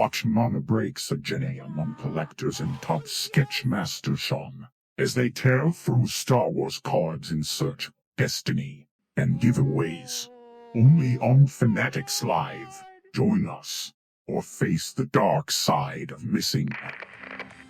Watch Mama breaks a jenny among collectors and top sketch master Sean as they tear through Star Wars cards in search of destiny and giveaways. Only on Fanatics Live. Join us or face the dark side of missing.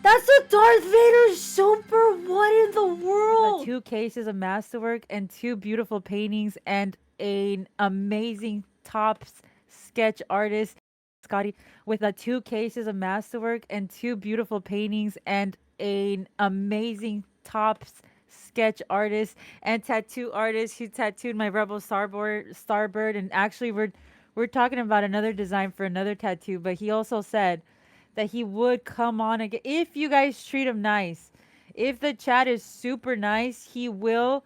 That's a Darth Vader super. What in the world? 2 cases of masterwork and 2 beautiful paintings and an amazing top sketch artist, Scotty, with 2 cases of masterwork and 2 beautiful paintings and an amazing top sketch artist and tattoo artist who tattooed my Rebel Starbird. And actually, we're talking about another design for another tattoo, but he also said that he would come on again if you guys treat him nice. If the chat is super nice, he will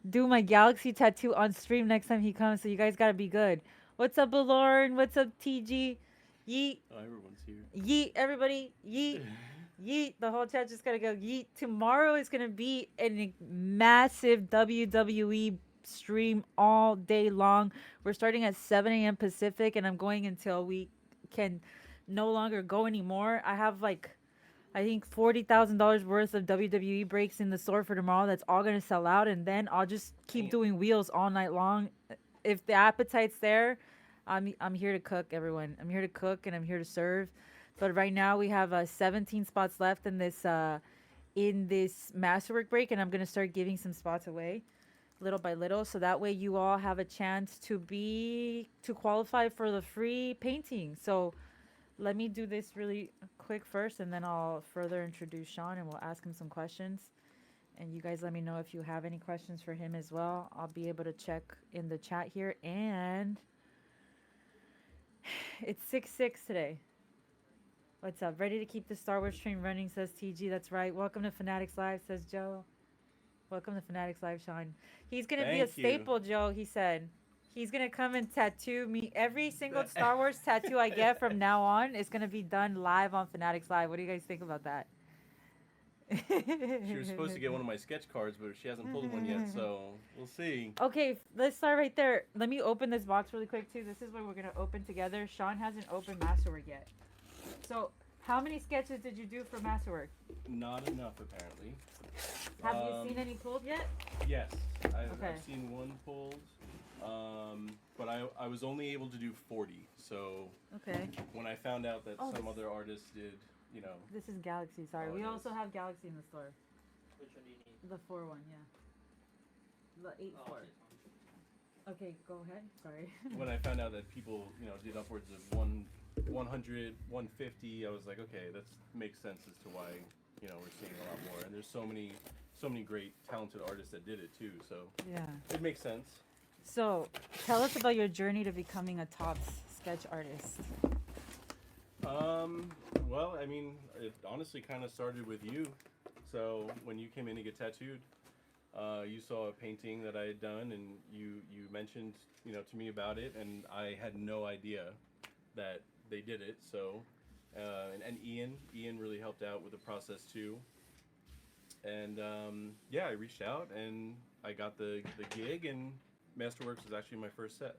do my galaxy tattoo on stream next time he comes. So you guys gotta be good. What's up, Balorn? What's up, TG? Yeet. Oh, everyone's here. Yeet, everybody. Yeet. Yeet. The whole chat just gotta go yeet. Tomorrow is gonna be a massive WWE stream all day long. We're starting at 7 a.m. Pacific, and I'm going until we can no longer go anymore. I have like, I think $40,000 worth of WWE breaks in the store for tomorrow. That's all gonna sell out, and then I'll just keep doing wheels all night long. If the appetite's there, I'm here to cook, everyone. I'm here to cook and I'm here to serve. But right now we have 17 spots left in this masterwork break, and I'm gonna start giving some spots away, little by little, so that way you all have a chance to qualify for the free painting. So let me do this really quick first, and then I'll further introduce Sean, and we'll ask him some questions. And you guys let me know if you have any questions for him as well. I'll be able to check in the chat here. And it's 6-6 today. What's up? Ready to keep the Star Wars train running, says TG. That's right. Welcome to Fanatics Live, says Joe. Welcome to Fanatics Live, Sean. He's going to be a staple, Joe, he said. He's going to come and tattoo me. Every single Star Wars tattoo I get from now on is going to be done live on Fanatics Live. What do you guys think about that? She was supposed to get one of my sketch cards, but she hasn't pulled one yet, so we'll see. Okay, let's start right there. Let me open this box really quick, too. This is what we're going to open together. Sean hasn't opened Masterwork yet. So, how many sketches did you do for Masterwork? Not enough, apparently. Have you seen any pulled yet? Yes, I've seen one pulled. But I was only able to do 40, so when I found out that some other artists did, you know. This is Galaxy, sorry. We also have Galaxy in the store. Which one do you need? The 4 one, yeah. The 8-4. Okay, go ahead. Sorry. When I found out that people, you know, did upwards of 100, 150, I was like, okay, that makes sense as to why, you know, we're seeing a lot more. And there's so many great, talented artists that did it too, so yeah, it makes sense. So, tell us about your journey to becoming a top sketch artist. Well, I mean, it honestly kind of started with you. So when you came in to get tattooed, you saw a painting that I had done, and you mentioned, you know, to me about it, and I had no idea that they did it. So, and Ian really helped out with the process too. And yeah, I reached out and I got the gig, and Masterworks was actually my first set.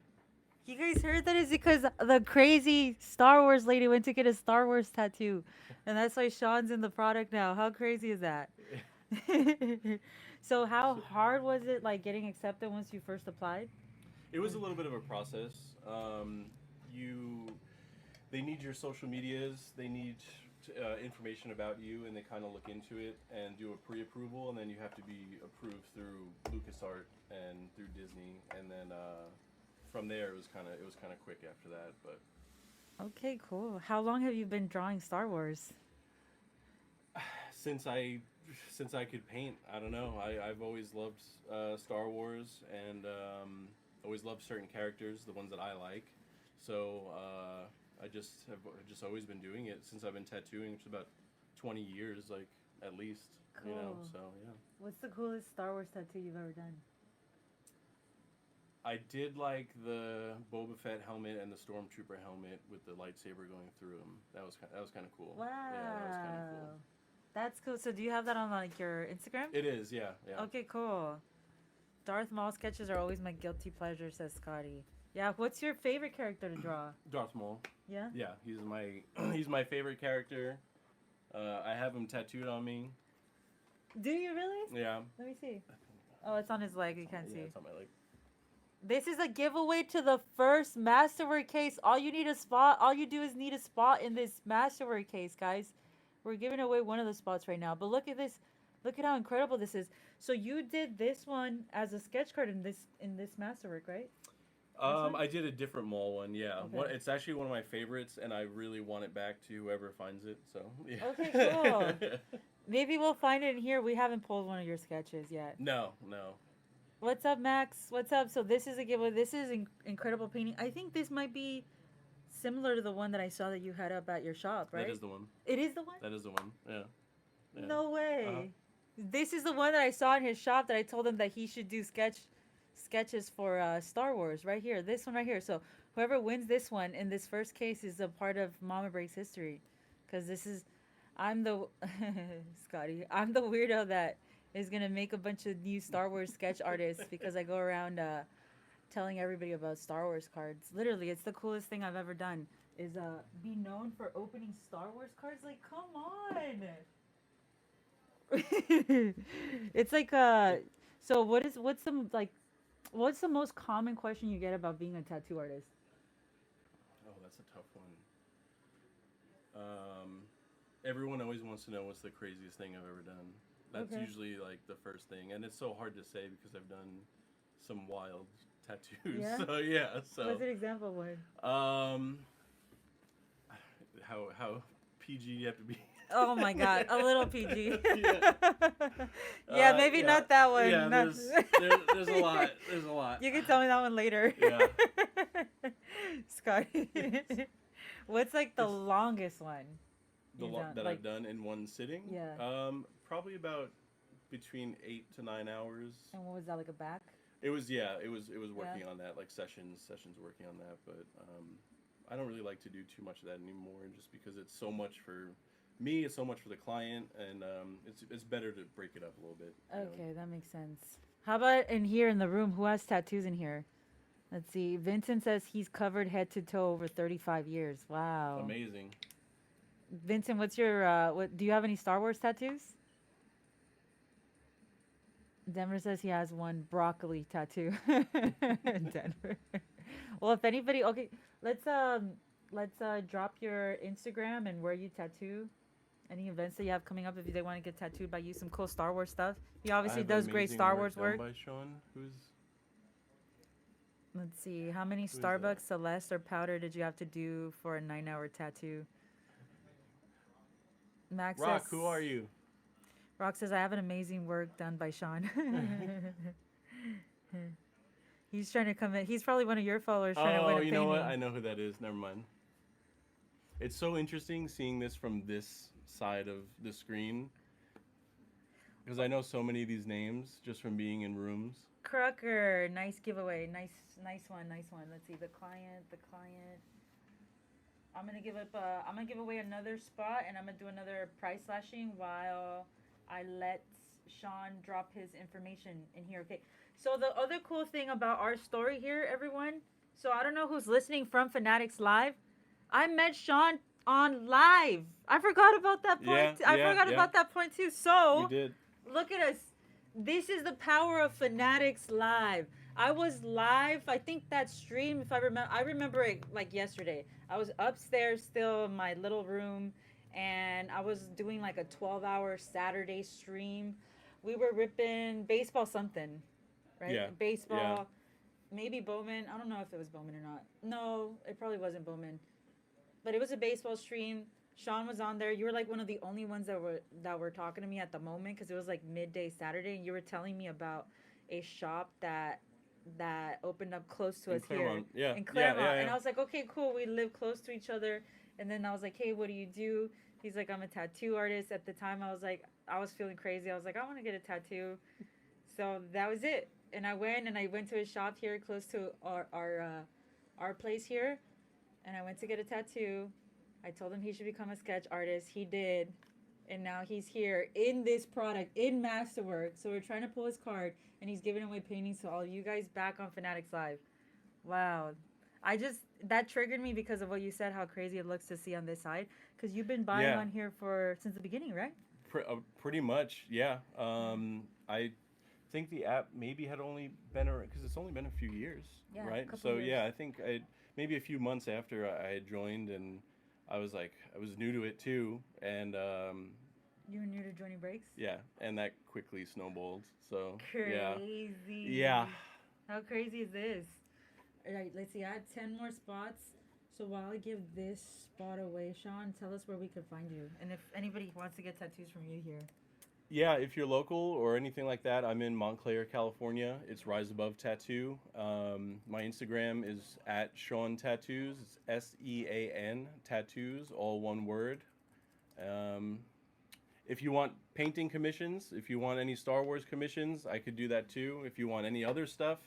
You guys heard that? Is because the crazy Star Wars lady went to get a Star Wars tattoo, and that's why Sean's in the product now. How crazy is that? So how hard was it, like, getting accepted once you first applied? It was a little bit of a process. They need your social medias, they need information about you, and they kind of look into it and do a pre-approval, and then you have to be approved through LucasArts and through Disney, and then from there it was kind of quick after that. But okay, cool. How long have you been drawing Star Wars? Since I could paint, I don't know. I've always loved Star Wars, and always loved certain characters, the ones that I like. So I just always been doing it since I've been tattooing, which is about 20 years, like, at least. Cool. You know, so yeah. What's the coolest Star Wars tattoo you've ever done? I did like the Boba Fett helmet and the Stormtrooper helmet with the lightsaber going through them. That was kind of cool. Wow. Yeah, that was kind of cool. That's cool. So do you have that on, like, your Instagram? It is, yeah. Okay, cool. Darth Maul sketches are always my guilty pleasure, says Scotty. Yeah. What's your favorite character to draw? Darth Maul. Yeah. Yeah, he's my he's my favorite character. I have him tattooed on me. Do you really? Yeah. Let me see. Oh, it's on his leg. You can't Yeah, see. it's on my leg. This is a giveaway to the first Masterwork case. All you need a spot. All you do is need a spot in this Masterwork case, guys. We're giving away one of the spots right now. But look at this. Look at how incredible this is. So you did this one as a sketch card in this Masterwork, right? one? I did a different Maul one. Yeah, Okay. it's actually one of my favorites, and I really want it back to whoever finds it. So yeah. Okay, cool. Maybe we'll find it in here. We haven't pulled one of your sketches yet. No. What's up, Max? What's up? So this is a giveaway. This is incredible painting. I think this might be similar to the one that I saw that you had up at your shop, right? That is the one. It is the one? That is the one. Yeah. No way. Uh-huh. This is the one that I saw in his shop that I told him that he should do sketches for Star Wars right here. This one right here. So whoever wins this one in this first case is a part of Mama Breaks history. Because this is, I'm the, Scotty, I'm the weirdo that is going to make a bunch of new Star Wars sketch artists because I go around telling everybody about Star Wars cards. Literally, it's the coolest thing I've ever done is be known for opening Star Wars cards. Like, come on. It's like so what's the most common question you get about being a tattoo artist? Oh, that's a tough one. Everyone always wants to know what's the craziest thing I've ever done. That's Okay. usually like the first thing, and it's so hard to say because I've done some wild tattoos. Yeah? So yeah. So What's an example of one? How PG you have to be. Oh my god, a little PG. Yeah. Yeah, maybe yeah. not that one. Yeah, Not- there's a lot. There's a lot. You can tell me that one later. Yeah. Scotty. What's like the longest one? you've done, That like- I've done in one sitting. Yeah. Probably about between 8 to 9 hours. And what was that, like a back? It was working on that, like sessions working on that, but I don't really like to do too much of that anymore, just because it's so much for me, it's so much for the client, and it's better to break it up a little bit. you know? Okay, that makes sense. How about in here in the room? Who has tattoos in here? Let's see. Vincent says he's covered head to toe over 35 years. Wow. Amazing. Vincent, what's your what do you have any Star Wars tattoos? Denver says he has one broccoli tattoo. Denver. Well, if anybody, okay, let's drop your Instagram and where you tattoo. Any events that you have coming up if they want to get tattooed by you, some cool Star Wars stuff. He I obviously have does great amazing Star Wars done work. by Sean, who's Let's see. How many that? Starbucks Celeste or powder did you have to do for a 9-hour tattoo? Max Rock. says, Who are you? Rock says, I have an amazing work done by Sean. He's trying to come in. He's probably one of your followers trying to win a Oh, painting. you know what? I know who that is. Never mind. It's so interesting seeing this from this side of the screen, because I know so many of these names just from being in rooms. Crocker, nice giveaway. Nice one. Let's see. The client. I'm gonna give away another spot, and I'm gonna do another price slashing while I let Sean drop his information in here. Okay. So the other cool thing about our story here, everyone. So I don't know who's listening from Fanatics Live. I met Sean on live. I forgot about that point. Yeah, I yeah, forgot yeah. about that point too. So You did. look at us. This is the power of Fanatics Live. I was live. I think that stream, if I remember it like yesterday. I was upstairs still in my little room, and I was doing like a 12-hour Saturday stream. We were ripping baseball something, right? Yeah, Baseball, yeah. maybe Bowman. I don't know if it was Bowman or not. No, it probably wasn't Bowman. But it was a baseball stream. Sean was on there. You were like one of the only ones that were talking to me at the moment, because it was like midday Saturday, and you were telling me about a shop that opened up close to In us Claremont. here Yeah. in Claremont. Yeah, yeah, And yeah. I was like, okay, cool. We live close to each other. And then I was like, hey, what do you do? He's like, I'm a tattoo artist. At the time, I was like, I was feeling crazy. I was like, I want to get a tattoo. So that was it. And I went to his shop here close to our place here, and I went to get a tattoo. I told him he should become a sketch artist. He did. And now he's here in this product, in Masterwork. So we're trying to pull his card, and he's giving away paintings to all you guys back on Fanatics Live. Wow. That triggered me because of what you said, how crazy it looks to see on this side. Because you've been buying Yeah, on here since the beginning, right? pretty much. Yeah. I think the app maybe had only been around because it's only been a few years, Yeah, a right? couple So years. yeah, I think maybe a few months after I had joined, and I was new to it too, and You were new to joining breaks? yeah, and that quickly snowballed. So yeah, yeah. Crazy. How crazy is this? All right, let's see. I had 10 more spots. So while I give this spot away, Sean, tell us where we can find you. And if anybody wants to get tattoos from you here. Yeah, if you're local or anything like that, I'm in Montclair, California. It's Rise Above Tattoo. My Instagram is at Sean Tattoos. It's SEAN Tattoos, all one word. Um, if you want painting commissions, if you want any Star Wars commissions, I could do that too. If you want any other stuff,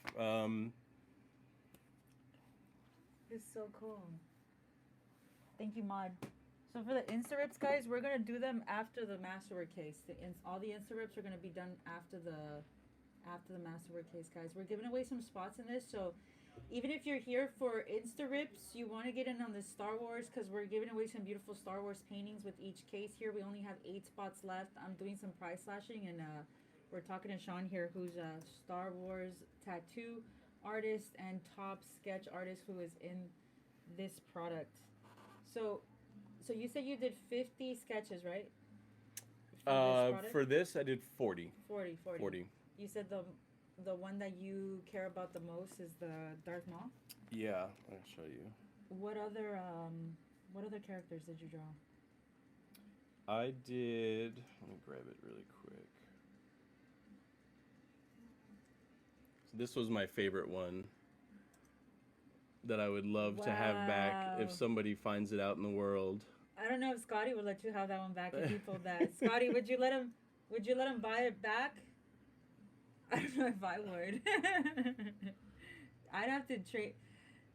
It's so cool. Thank you, Mod. So for the Insta rips, guys, we're gonna do them after the Masterwork case. All the Insta rips are gonna be done after the Masterwork case, guys. We're giving away some spots in this, so even if you're here for Insta rips, you want to get in on the Star Wars because we're giving away some beautiful Star Wars paintings with each case here. We only have 8 spots left. I'm doing some price slashing, and we're talking to Sean here, who's a Star Wars tattoo artist and top sketch artist who is in this product. So, so you said you did 50 sketches, right? For this product? for this, I did 40. 40, 40. 40. You said the one that you care about the most is the Darth Maul. Yeah, I'll show you. What other characters did you draw? I did. Let me grab it really quick. So this was my favorite one that I would love to have back if Wow. somebody finds it out in the world. I don't know if Scotty would let you have that one back if he pulled that. Scotty, would you let him buy it back? I don't know if I would. I'd have to trade.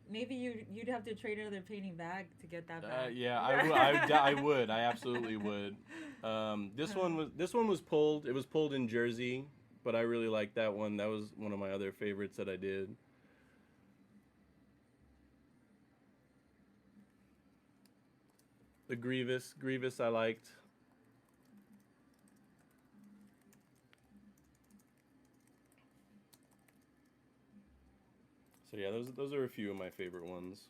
Maybe you'd have to trade another painting back to get that back. Yeah, I would. I absolutely would. This one was pulled. It was pulled in Jersey, but I really liked that one. That was one of my other favorites that I did. The Grievous I liked. So yeah, those are a few of my favorite ones.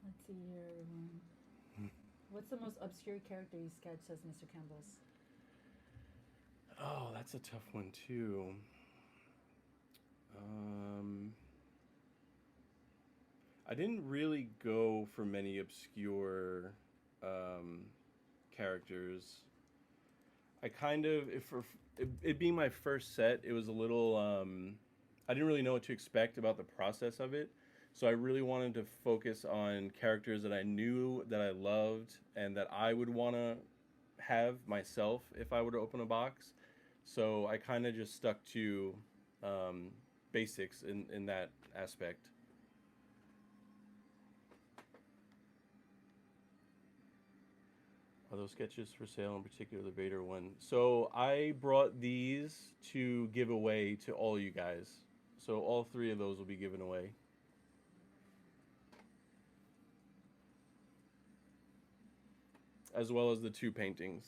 Let's see here, everyone. What's the most obscure character you sketched as Mr. Campbell's? Oh, that's a tough one too. I didn't really go for many obscure um, characters. I kind of, if for it being my first set, it was a little. I didn't really know what to expect about the process of it, so I really wanted to focus on characters that I knew that I loved and that I would want to have myself if I were to open a box. So I kind of just stuck to um, basics in that aspect. Are those sketches for sale, in particular the Vader one? So I brought these to give away to all you guys. So all 3 of those will be given away. As well as the 2 paintings.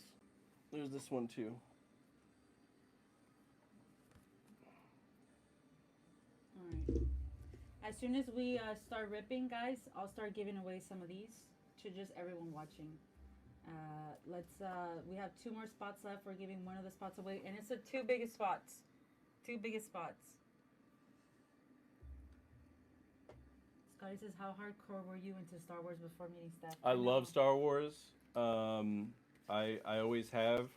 There's this one too. All right. As soon as we start ripping, guys, I'll start giving away some of these to just everyone watching. We have 2 more spots left. We're giving one of the spots away, and it's the 2 biggest spots. 2 biggest spots. Scotty says, "How hardcore were you into Star Wars before meeting Steph?" I know. love Star Wars. I always have.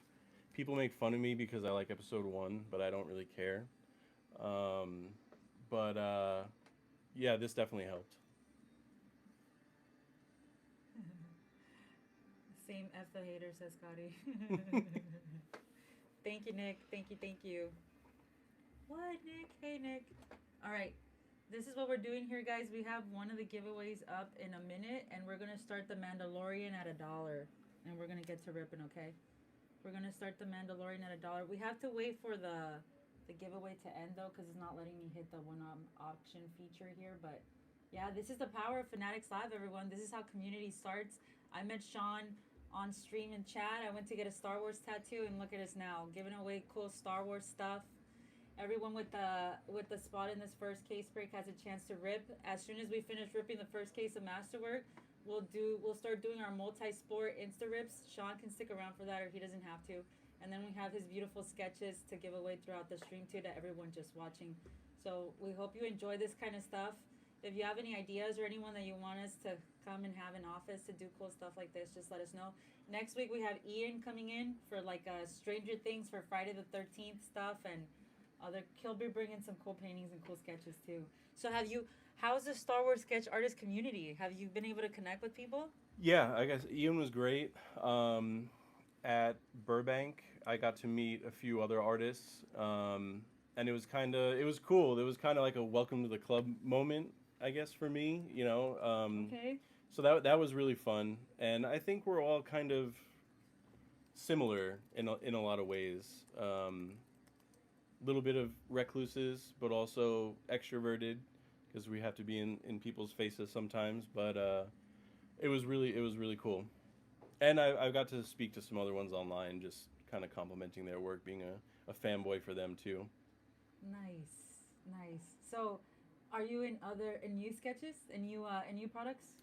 People make fun of me because I like Episode 1, but I don't really care. Um, but yeah, this definitely helped. Same F the hater, says Scotty. Thank you, Nick. Thank you, thank you. What, Nick? Hey, Nick. All right. This is what we're doing here, guys. We have one of the giveaways up in a minute, and we're going to start the Mandalorian at $1. And we're going to get to ripping, okay? We're gonna start the Mandalorian at $1. We have to wait for the giveaway to end though, because it's not letting me hit the one auction feature here. But yeah, this is the power of Fanatics Live, everyone. This is how community starts. I met Sean on stream and chat. I went to get a Star Wars tattoo, and look at us now, giving away cool Star Wars stuff. Everyone with the spot in this first case break has a chance to rip. As soon as we finish ripping the first case of Masterwork, we'll start doing our multi-sport insta rips. Sean can stick around for that, or he doesn't have to. And then we have his beautiful sketches to give away throughout the stream too, to everyone just watching. So we hope you enjoy this kind of stuff. If you have any ideas or anyone that you want us to come and have in office to do cool stuff like this, just let us know. Next week we have Ian coming in for like Stranger Things for Friday the 13th stuff, and he'll be bringing some cool paintings and cool sketches too. So how's the Star Wars sketch artist community? Have you been able to connect with people? Yeah, I guess Ian was great. At Burbank, I got to meet a few other artists, and it was cool. It was kind of like a welcome to the club moment, I guess, for me. Okay. So that was really fun, and I think we're all kind of similar in a lot of ways. Little bit of recluses, but also extroverted, because we have to be in people's faces sometimes. But it was really cool, and I got to speak to some other ones online, just kind of complimenting their work, being a fanboy for them too. Nice. So, are you in new sketches and new products?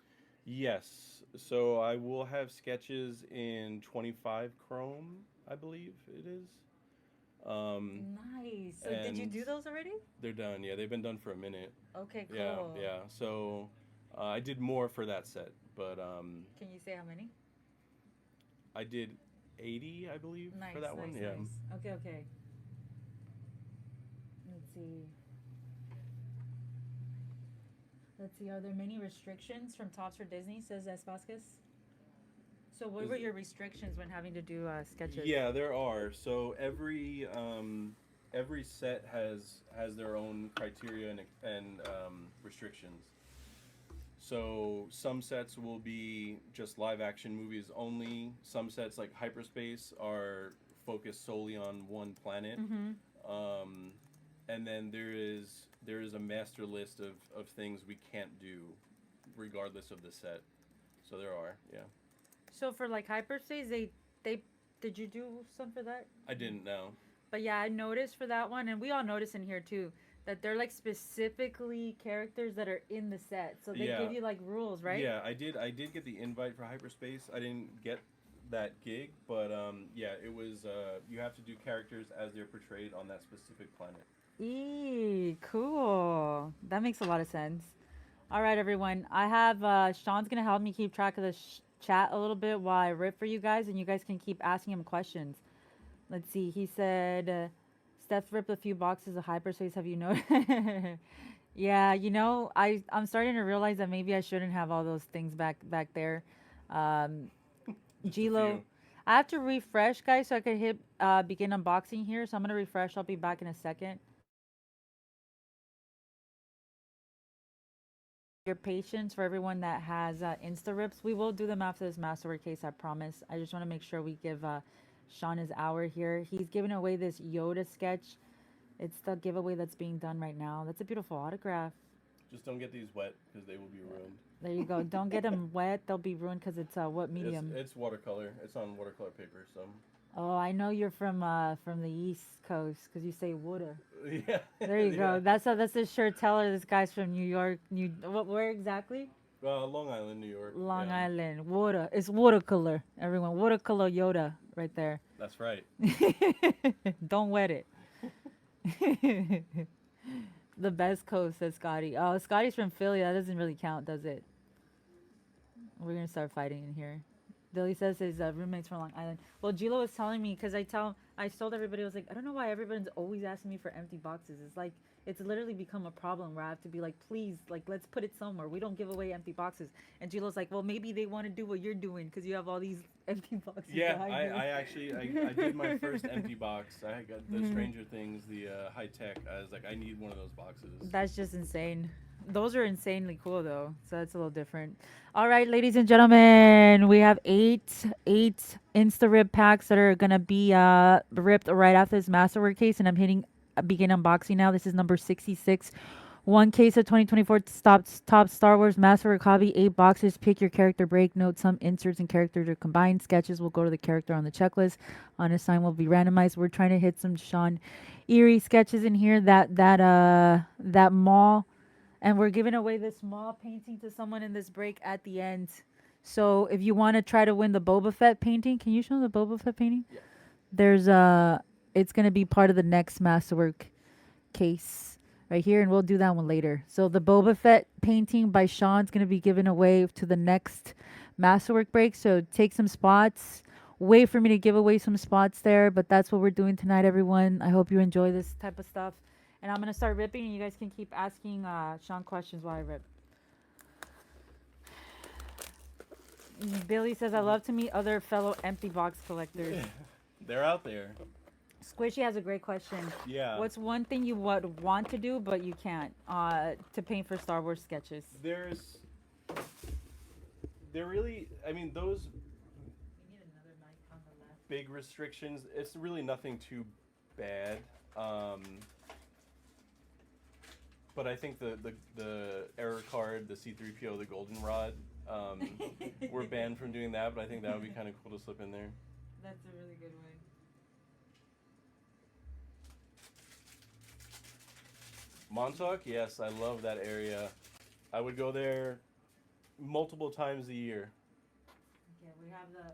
Yes, so I will have sketches in 25 Chrome, I believe it is. Nice. So did you do those already? They're done. Yeah, they've been done for a minute. Okay, cool. Yeah. So I did more for that set, but Can you say how many? I did 80, I believe, for that one. Yeah. Nice. Okay. Let's see. Are there many restrictions from Tops for Disney? Says Vasquez. So what were your restrictions when having to do sketches? Yeah, there are. So every set has their own criteria and restrictions. So some sets will be just live action movies only. Some sets, like Hyperspace, are focused solely on one planet. Mm-hmm. And then there is a master list of things we can't do, regardless of the set. So there are, yeah. So for like Hyperspace, they did you do some for that? I didn't know. But yeah, I noticed for that one, and we all notice in here too, that they're like specifically characters that are in the set. So they give you like rules, right? Yeah, I did get the invite for Hyperspace. I didn't get that gig, but yeah, it was you have to do characters as they're portrayed on that specific planet. Cool. That makes a lot of sense. All right, everyone. I have Sean's gonna help me keep track of the chat a little bit while I rip for you guys, and you guys can keep asking him questions. Let's see. He said, Steph's ripped a few boxes of Hyperspace. Have you noticed? Yeah, I'm starting to realize that maybe I shouldn't have all those things back there. Gilo, I have to refresh, guys, so I could hit begin unboxing here. So I'm gonna refresh. I'll be back in a second. Your patience for everyone that has insta rips. We will do them after this Masterwork case, I promise. I just want to make sure we give Sean his hour here. He's giving away this Yoda sketch. It's the giveaway that's being done right now. That's a beautiful autograph. Just don't get these wet, because they will be ruined. There you go. Don't get them wet. They'll be ruined because it's what medium? It's watercolor. It's on watercolor paper, so. Oh, I know you're from the East Coast because you say water. Yeah. There you go. That's the shirt teller. This guy's from New York. Where exactly? Long Island, New York. Long Island. Water. It's watercolor. Everyone, watercolor Yoda right there. That's right. Don't wet it. The best coast, says Scotty. Oh, Scotty's from Philly. That doesn't really count, does it? We're gonna start fighting in here. Billy says his roommate's from Long Island. Well, Gilo was telling me, because I told everybody, I was like, I don't know why everyone's always asking me for empty boxes. It's like, it's literally become a problem where I have to be like, please, like, let's put it somewhere. We don't give away empty boxes. And Gilo's like, well, maybe they want to do what you're doing because you have all these empty boxes. Yeah, I did my first empty box. I got the Stranger Things, the high tech. I was like, I need one of those boxes. That's just insane. Those are insanely cool though, so that's a little different. All right, ladies and gentlemen, we have eight Insta Rip packs that are gonna be ripped right after this Masterwork case, and I'm hitting begin unboxing now. This is number 66. One case of 2024 top Star Wars Masterwork hobby. 8 boxes. Pick your character break. Note some inserts and characters are combined. Sketches will go to the character on the checklist. Unassigned will be randomized. We're trying to hit some Sean Eary sketches in here. That mall, and we're giving away this small painting to someone in this break at the end. So if you want to try to win the Boba Fett painting, can you show the Boba Fett painting? Yeah. There's it's gonna be part of the next Masterwork case right here, and we'll do that one later. So the Boba Fett painting by Sean's gonna be given away to the next Masterwork break. So take some spots. Wait for me to give away some spots there, but that's what we're doing tonight, everyone. I hope you enjoy this type of stuff. And I'm gonna start ripping, and you guys can keep asking Sean questions while I rip. Billy says, "I love to meet other fellow empty box collectors." They're out there. Squishy has a great question. Yeah. What's one thing you would want to do but you can't to paint for Star Wars sketches? There really, I mean, those big restrictions, it's really nothing too bad. But I think the error card, the C3PO, the goldenrod, we're banned from doing that, but I think that would be kind of cool to slip in there. That's a really good one. Montauk, yes, I love that area. I would go there multiple times a year. Okay, we have the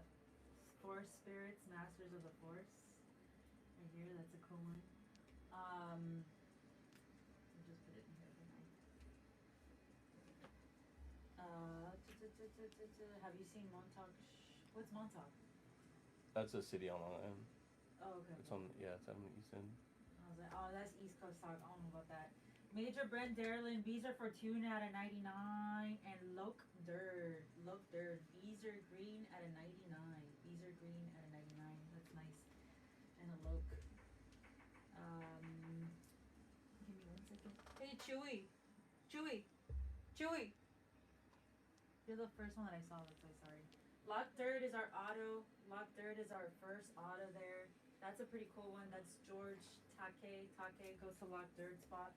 Force Spirits, Masters of the Force. Right here, that's a cool one. I'll just put it in here for now. Have you seen Montauk? What's Montauk? That's a city on Long Island. Oh, okay. It's on, yeah, it's on the east end. I was like, oh, that's East Coast talk. I don't know about that. Major Brent Darlin, Beezer Fortuna at a 99, and Loke Dirt. Beezer Green at a 99. Beezer Green at a 99. That's nice. And a Loke. Give me 1 second. Hey, Chewy. You're the first one that I saw. That's so sorry. Lock Dirt is our auto. Lock Dirt is our first auto there. That's a pretty cool one. That's George Take. Take goes to Lock Dirt spot.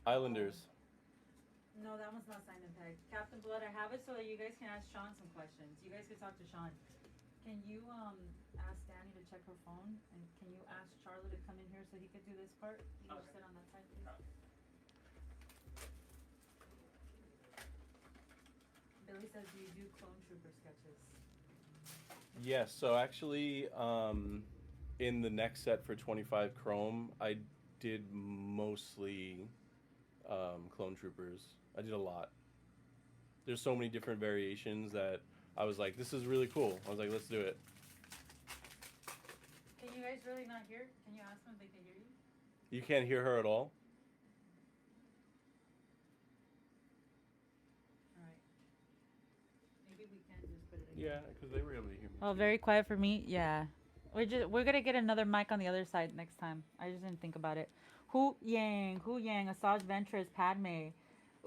Islanders. No, that one's not signed and pegged. Captain Blood, I have it so that you guys can ask Sean some questions. You guys can talk to Sean. Can you ask Danny to check her phone? And can you ask Charlie to come in here so he could do this part? You just sit on that side, please. Billy says, do you do clone trooper sketches? Yes, so actually, in the next set for 25 Chrome, I did mostly clone troopers. I did a lot. There's so many different variations that I was like, this is really cool. I was like, let's do it. Can you guys really not hear? Can you ask them if they can hear you? You can't hear her at all? Alright. Maybe we can just put it again. Yeah, because they were able to hear me. Oh, very quiet for me. Yeah, we're gonna get another mic on the other side next time. I just didn't think about it. Hu Yang, Asajj Ventress, Padme.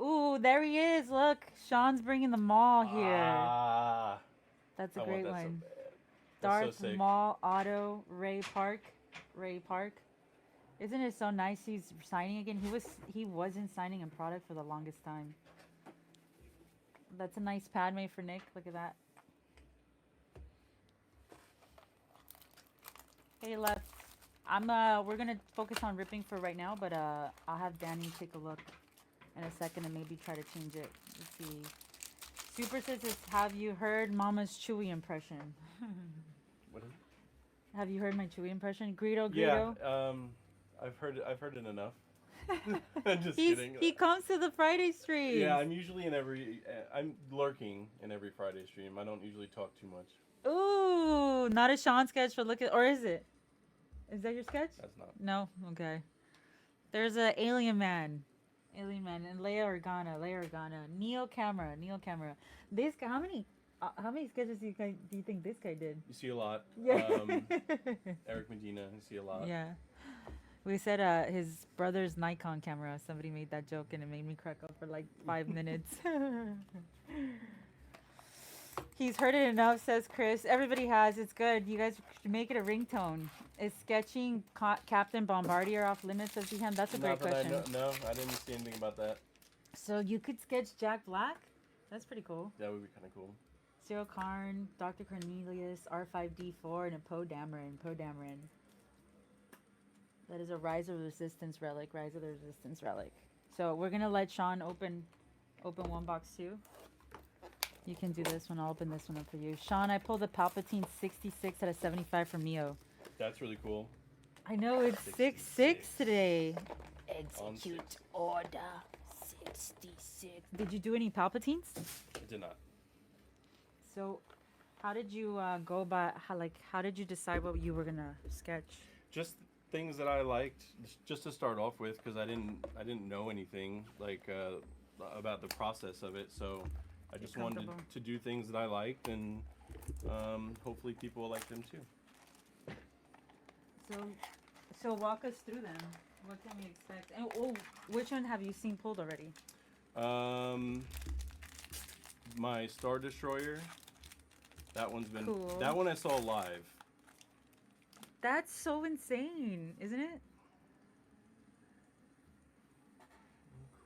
Ooh, there he is. Look, Sean's bringing the Maul here. Ah, That's a I great want that one. so bad. That's Darth so sick. Maul, Otto, Ray Park. Isn't it so nice he's signing again? He wasn't signing in product for the longest time. That's a nice Padme for Nick. Look at that. Hey, left. We're gonna focus on ripping for right now, but I'll have Danny take a look in a second and maybe try to change it. Let's see. Super says, have you heard Mama's Chewy impression? What is it? Have you heard my Chewy impression? Greedo. Yeah, I've heard it enough. I'm just kidding. He comes to the Friday stream. Yeah, I'm usually I'm lurking in every Friday stream. I don't usually talk too much. Ooh, not a Sean sketch, but look at, or is it? Is that your sketch? That's not. No? Okay. There's a Alien Man, and Leia Organa. Neo camera. This guy, how many sketches do you think this guy did? You see a lot. Yeah. Eric Medina, you see a lot. Yeah. We said his brother's Nikon camera. Somebody made that joke and it made me crack up for like 5 minutes. He's heard it enough, says Chris. Everybody has. It's good. You guys should make it a ringtone. Is sketching Captain Bombardier off limits, says him? That's a great Not that question. No, I didn't see anything about that. So you could sketch Jack Black? That's pretty cool. That would be kind of cool. Cyril Karn, Dr. Cornelius, R5D4, and a Poe Dameron. Poe Dameron. That is a Rise of the Resistance relic. Rise of the Resistance relic. So we're gonna let Sean open one box too. You can do this one. I'll open this one up for you. Sean, I pulled a Palpatine 66 out of 75 from Mio. That's really cool. I know it's 66 today. Execute order 66. Did you do any Palpatines? I did not. So, how did you go about how did you decide what you were gonna sketch? Just things that I liked, just to start off with, because I didn't know anything about the process of it. So I just wanted to do things that I liked, and hopefully people will like them too. So walk us through them. What can we expect? And which one have you seen pulled already? My Star Destroyer. That one's been Cool. That one I saw live. That's so insane, isn't it?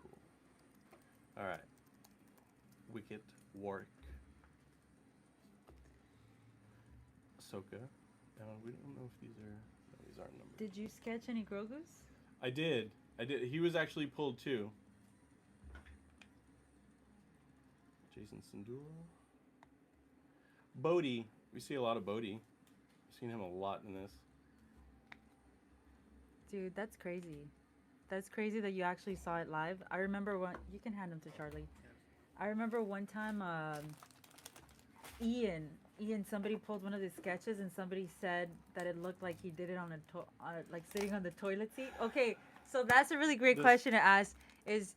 Cool. All right. Wicket, Warwick, Ahsoka. We don't know if these aren't numbered. Did you sketch any Grogus? I did. He was actually pulled too. Jason Sindula. Bodhi. We see a lot of Bodhi. I've seen him a lot in this. Dude, that's crazy. That's crazy that you actually saw it live. I remember you can hand them to Charlie. I remember one time Ian, somebody pulled one of his sketches and somebody said that it looked like he did it on like sitting on the toilet seat. Okay, so that's a really great question to ask is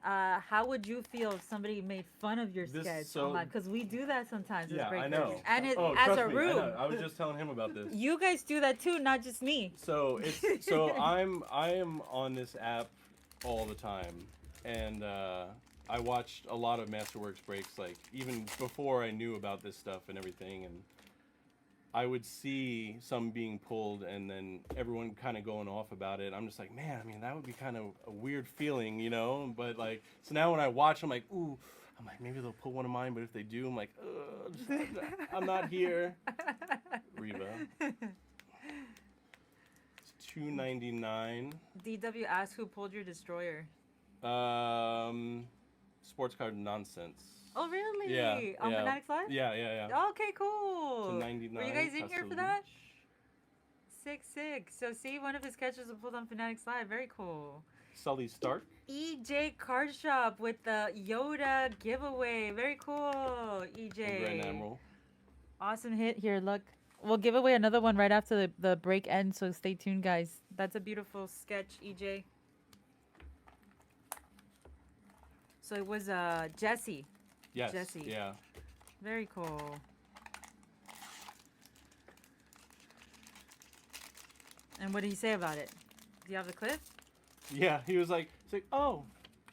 how would you feel if somebody made fun of your sketch? Because we do that sometimes. Yeah, as breakers. I know. And As a room. I was just telling him about this. You guys do that too, not just me. So I am on this app all the time, and I watched a lot of Masterworks breaks, like even before I knew about this stuff and everything, and I would see some being pulled and then everyone kind of going off about it. I'm just like, man, I mean, that would be kind of a weird feeling, you know? But like, so now when I watch, I'm like, ooh, I'm like, maybe they'll pull one of mine, but if they do, I'm like, I'm not here. Reva. It's $2.99. DW asked who pulled your destroyer. Sports card nonsense. Oh, really? Yeah. On Fanatics Live? Yeah. Okay, cool. To 99. Were you guys in here for that? 6-6. So see, one of his sketches was pulled on Fanatics Live. Very cool. Sully Stark. EJ Card Shop with the Yoda giveaway. Very cool, EJ. Grand Admiral. Awesome hit here. Look, we'll give away another one right after the break ends, so stay tuned, guys. That's a beautiful sketch, EJ. So it was Jesse. Yes. Jesse. Yeah. Very cool. And what did he say about it? Do you have the clip? Yeah, he was like, oh,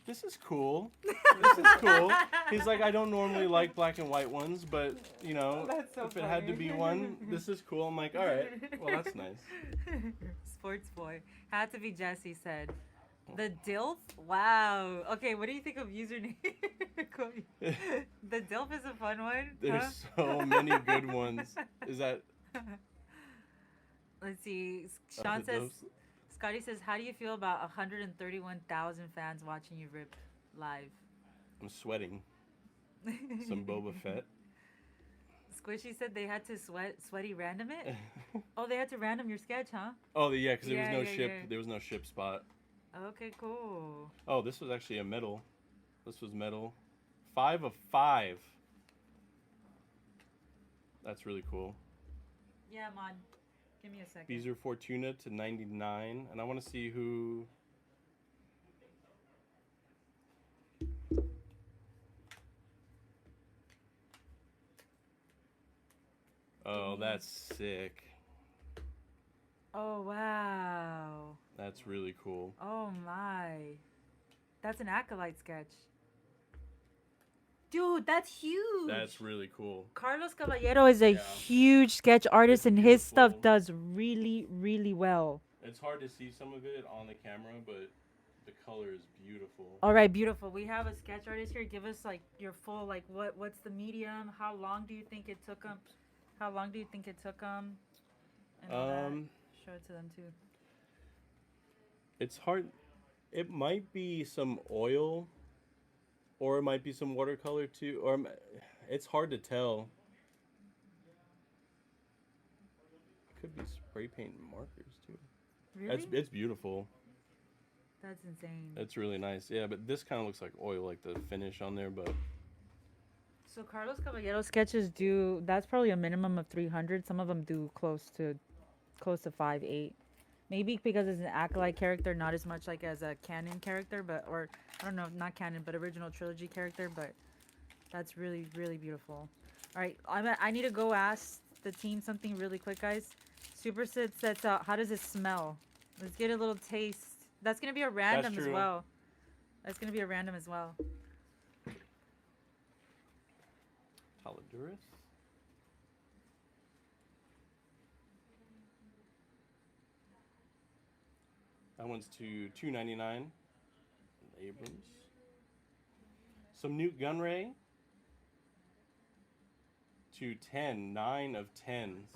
this is cool. This is cool. He's like, I don't normally like black and white ones, but, you know, if it had to be one, this is cool. I'm like, all right, well, that's nice. Sports boy. Had to be Jesse said. The DILF? Wow. Okay, what do you think of username? The DILF is a fun one. There's so many good ones. Is that... Let's see. Sean says... Scotty says, how do you feel about 131,000 fans watching you rip live? I'm sweating. Some Boba Fett. Squishy said they had to sweaty random it? Oh, they had to random your sketch, huh? Oh, yeah, because there was no ship. Yeah. There was no ship spot. Okay, cool. Oh, this was actually a medal. This was metal. 5 of 5. That's really cool. Yeah, Mon. Give me a second. Beezer Fortuna to 99. And I want to see who... Oh, that's sick. Oh, wow. That's really cool. Oh, my. That's an Acolyte sketch. Dude, that's huge. That's really cool. Carlos Caballero is a Yeah. huge sketch artist, It's and his stuff beautiful. does really, really well. It's hard to see some of it on the camera, but the color is beautiful. All right, beautiful. We have a sketch artist here. Give us like your full like what's the medium? How long do you think it took him? How long do you think it took him? And all that. Show it to them too. It's hard. It might be some oil, or it might be some watercolor too, or it's hard to tell. Could be spray paint and markers too. Really? It's beautiful. That's insane. It's really nice. Yeah, but this kind of looks like oil, like the finish on there. But So Carlos Caballero sketches do. That's probably a minimum of 300. Some of them do close to 5.8. Maybe because it's an Acolyte character, not as much like as a canon character, but or I don't know, not canon, but original trilogy character. But that's really, really beautiful. All right, I need to go ask the team something really quick, guys. Super Sid sets out. How does it smell? Let's get a little taste. That's gonna be a random as true. well. That's gonna be a random as well. Colletors. That one's to $2.99. Abrams. Some Newt Gunray to 10. 9 of 10s.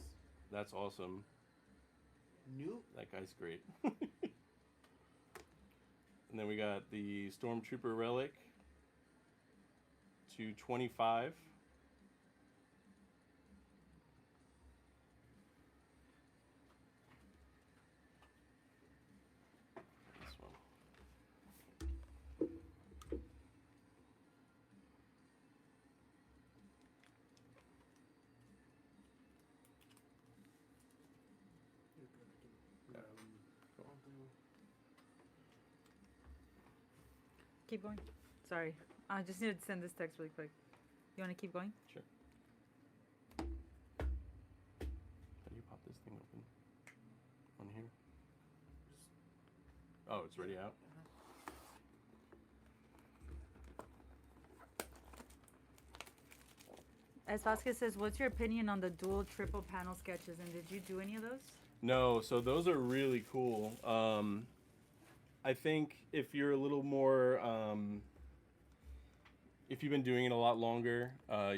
That's awesome. Newt? That guy's great. And then we got the Stormtrooper Relic to 25. This one. Keep going. Sorry. I just need to send this text really quick. You want to keep going? Sure. How do you pop this thing open? On here? Oh, it's already out? As Vasquez says, what's your opinion on the dual triple panel sketches, and did you do any of those? No, so those are really cool. I think if you're a little more, if you've been doing it a lot longer, I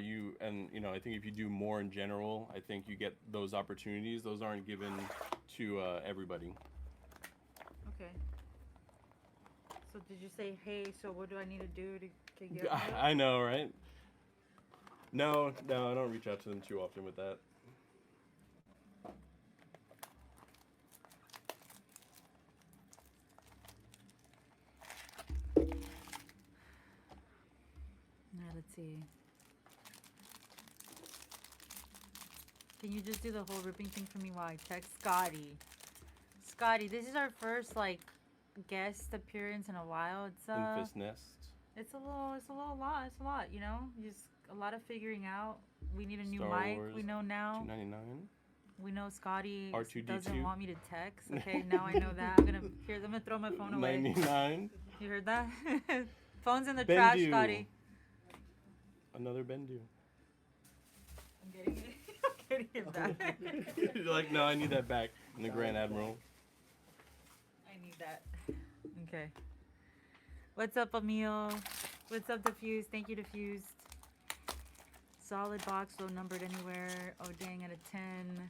think if you do more in general, I think you get those opportunities. Those aren't given to everybody. Okay. So did you say, hey, so what do I need to do to get it? I know, right? No, I don't reach out to them too often with that. Let's see. Can you just do the whole ripping thing for me while I text Scotty? Scotty, this is our first guest appearance in a while. It's Infus Nest. It's a lot, you know? Just a lot of figuring out. We need a new Star mic. Wars, We know now. $2.99. We know Scotty R2D2. doesn't want me to text. Okay, now I know that. I'm gonna throw my phone away. 99. You heard that? Phone's in the Bendu. trash, Scotty. Another Bendu. I'm getting it. I'm getting it back. You're like, no, I need that back. And the Grand Admiral. I need that. Okay. What's up, Emil? What's up, Diffused? Thank you, Diffused. Solid box, low numbered anywhere. Oh, dang, at a 10.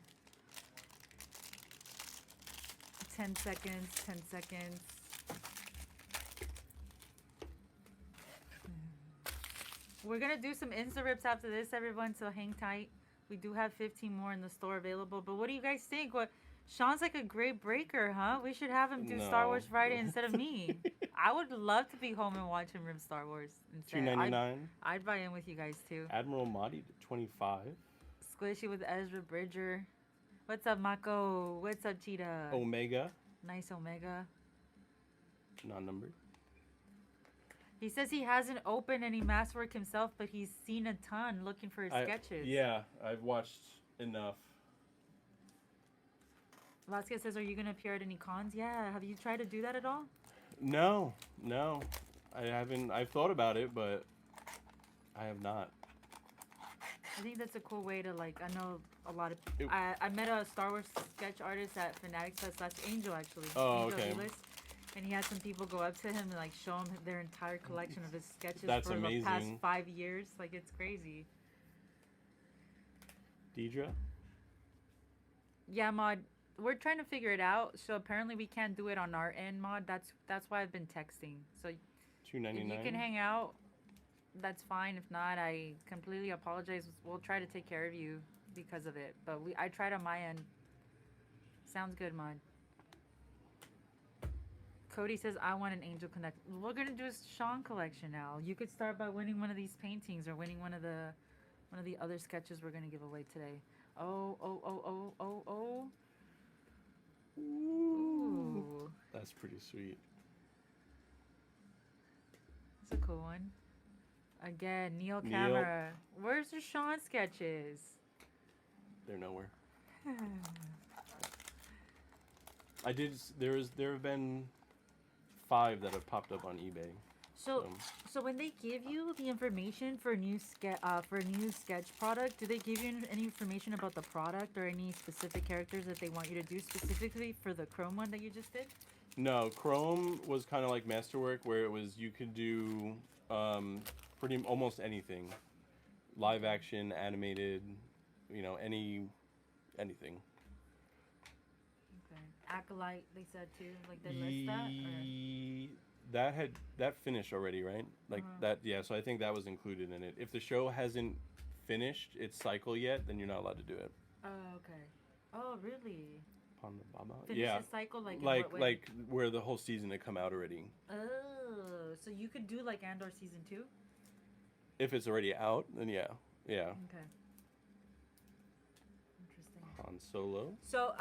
10 seconds, 10 seconds. We're going to do some Insta rips after this, everyone, so hang tight. We do have 15 more in the store available. But what do you guys think? Sean's like a great breaker, huh? We should have him do Star Wars Friday instead of me. I would love to be home and watch him rip Star Wars instead. $2.99. I'd buy in with you guys too. Admiral Mahdi to 25. Squishy with Ezra Bridger. What's up, Mako? What's up, Cheetah? Omega. Nice Omega. Non-numbered. He says he hasn't opened any Masterwork himself, but he's seen a ton looking for his sketches. Yeah, I've watched enough. Vasquez says, "Are you gonna appear at any cons?" Yeah. Have you tried to do that at all? No, no, I haven't. I've thought about it, but I have not. I think that's a cool way to like. I know a lot of. It- I met a Star Wars sketch artist at Fanatics Fest. That's Angel actually. Oh, Angel okay. Vilas. And he had some people go up to him and like show him their entire collection of his sketches That's for the past amazing. 5 years. Like it's crazy. Deidre? Yeah, Mod. We're trying to figure it out. So apparently we can't do it on our end, Mod. That's why I've been texting. So if $2.99. you can hang out, that's fine. If not, I completely apologize. We'll try to take care of you because of it. But I tried on my end. Sounds good, Mod. Cody says, I want an Angel Connect. We're gonna do a Sean collection now. You could start by winning one of these paintings or winning one of the other sketches we're gonna give away today. Oh. Ooh. That's pretty sweet. That's a cool one. Again, Neil Neil. Camera. Where's the Sean sketches? They're nowhere. There have been 5 that have popped up on eBay. So when they give you the information for new sketch product, do they give you any information about the product or any specific characters that they want you to do specifically for the Chrome one that you just did? No, Chrome was kind of like Masterwork, where it was you could do almost anything, live action, animated, anything. Okay. Acolyte, they said too. Like they list that. Or? That finished already, right? Like that, yeah. So I think that was included in it. If the show hasn't finished its cycle yet, then you're not allowed to do it. Oh, okay. Oh, really? Finish Yeah, the cycle, like in what way? like where the whole season had come out already. Oh, so you could do like Andor season 2? If it's already out, then yeah. Okay. Interesting. Han Solo. So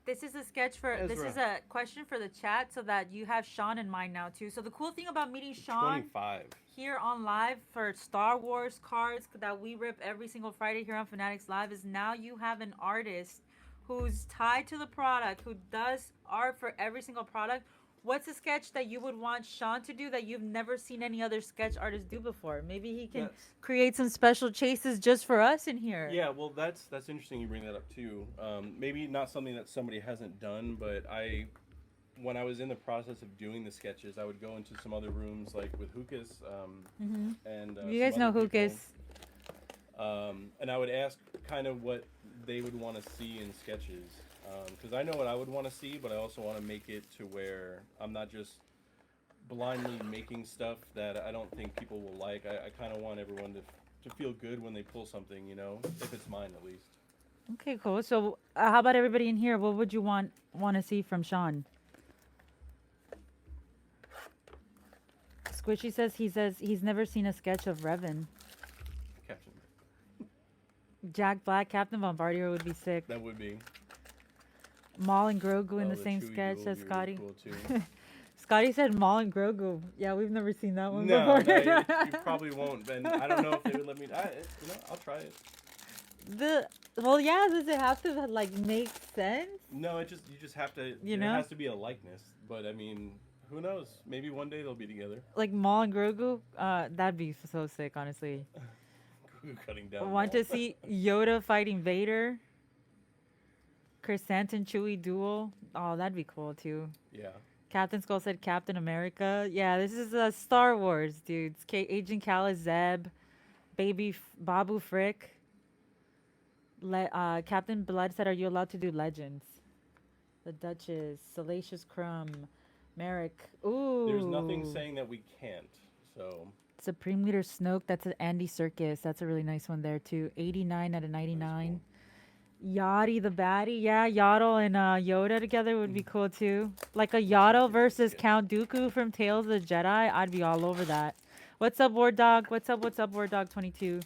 this is a sketch this is a question for the chat so that you have Sean in mind now too. So the cool thing about meeting Sean 25. here on live for Star Wars cards that we rip every single Friday here on Fanatics Live is now you have an artist who's tied to the product, who does art for every single product. What's a sketch that you would want Sean to do that you've never seen any other sketch artist do before? Maybe he can create some special chases just for us in here. Yeah, well, that's interesting you bring that up too. Maybe not something that somebody hasn't done, but when I was in the process of doing the sketches, I would go into some other rooms like with Hukas and you guys know Hukas. And I would ask kind of what they would want to see in sketches. Because I know what I would want to see, but I also want to make it to where I'm not just blindly making stuff that I don't think people will like. I kind of want everyone to feel good when they pull something, if it's mine at least. Okay, cool. So how about everybody in here? What would you want to see from Sean? Squishy says he's never seen a sketch of Revan. Captain. Jack Black, Captain Bombardier would be sick. That would be. Maul and Grogu in the same Chewie sketch duel as would be Scotty. Really cool too. Scotty said Maul and Grogu. Yeah, we've never seen that one No, before. you probably won't. And I don't know if they would let me. I'll try it. Does it have to like make sense? No, you just have to. It has to be a likeness. But I mean, who knows? Maybe one day they'll be together. Like Maul and Grogu, that'd be so sick, honestly. Cutting down. Want to see Yoda fighting Vader? Chrysanthemum Chewie duel. Oh, that'd be cool too. Yeah. Captain Skull said Captain America. Yeah, this is Star Wars, dudes. Agent Kala Zeb, Babu Frick. Captain Blood said, "Are you allowed to do legends?" The Duchess, Salacious Crumb, Merrick. Ooh. There's nothing saying that we can't. So. Supreme Leader Snoke. That's an Andy Serkis. That's a really nice one there too. 89 out of 99. Yachty the baddie. Yeah, Yaddle and Yoda together would be cool too. Like a Yaddle versus Count Dooku from Tales of the Jedi. I'd be all over that. What's up, War Dog? What's up, War Dog 22?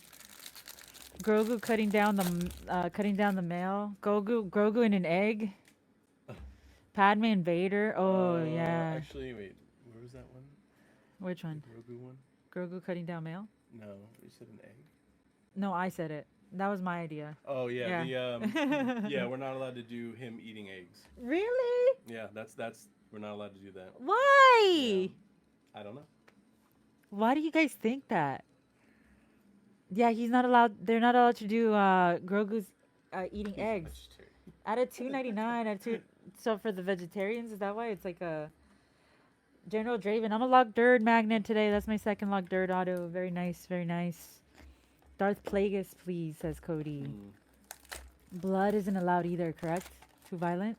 Grogu cutting down the mail. Grogu in an egg. Padme and Vader. Oh yeah. Actually, wait. Where was that one? Which one? The Grogu one? Grogu cutting down mail? No, you said an egg. No, I said it. That was my idea. Oh yeah, Yeah. yeah, we're not allowed to do him eating eggs. Really? Yeah, that's we're not allowed to do that. Yeah, Why? I don't know. Why do you guys think that? Yeah, he's not allowed. They're not allowed to do Grogu's eating He's a eggs. vegetarian. At a 2.99 at two. So for the vegetarians, is that why it's like a General Draven? I'm a locked dirt magnet today. That's my second locked dirt auto. Very nice, very nice. Darth Plagueis, please, says Cody. Blood isn't allowed either, correct? Too violent.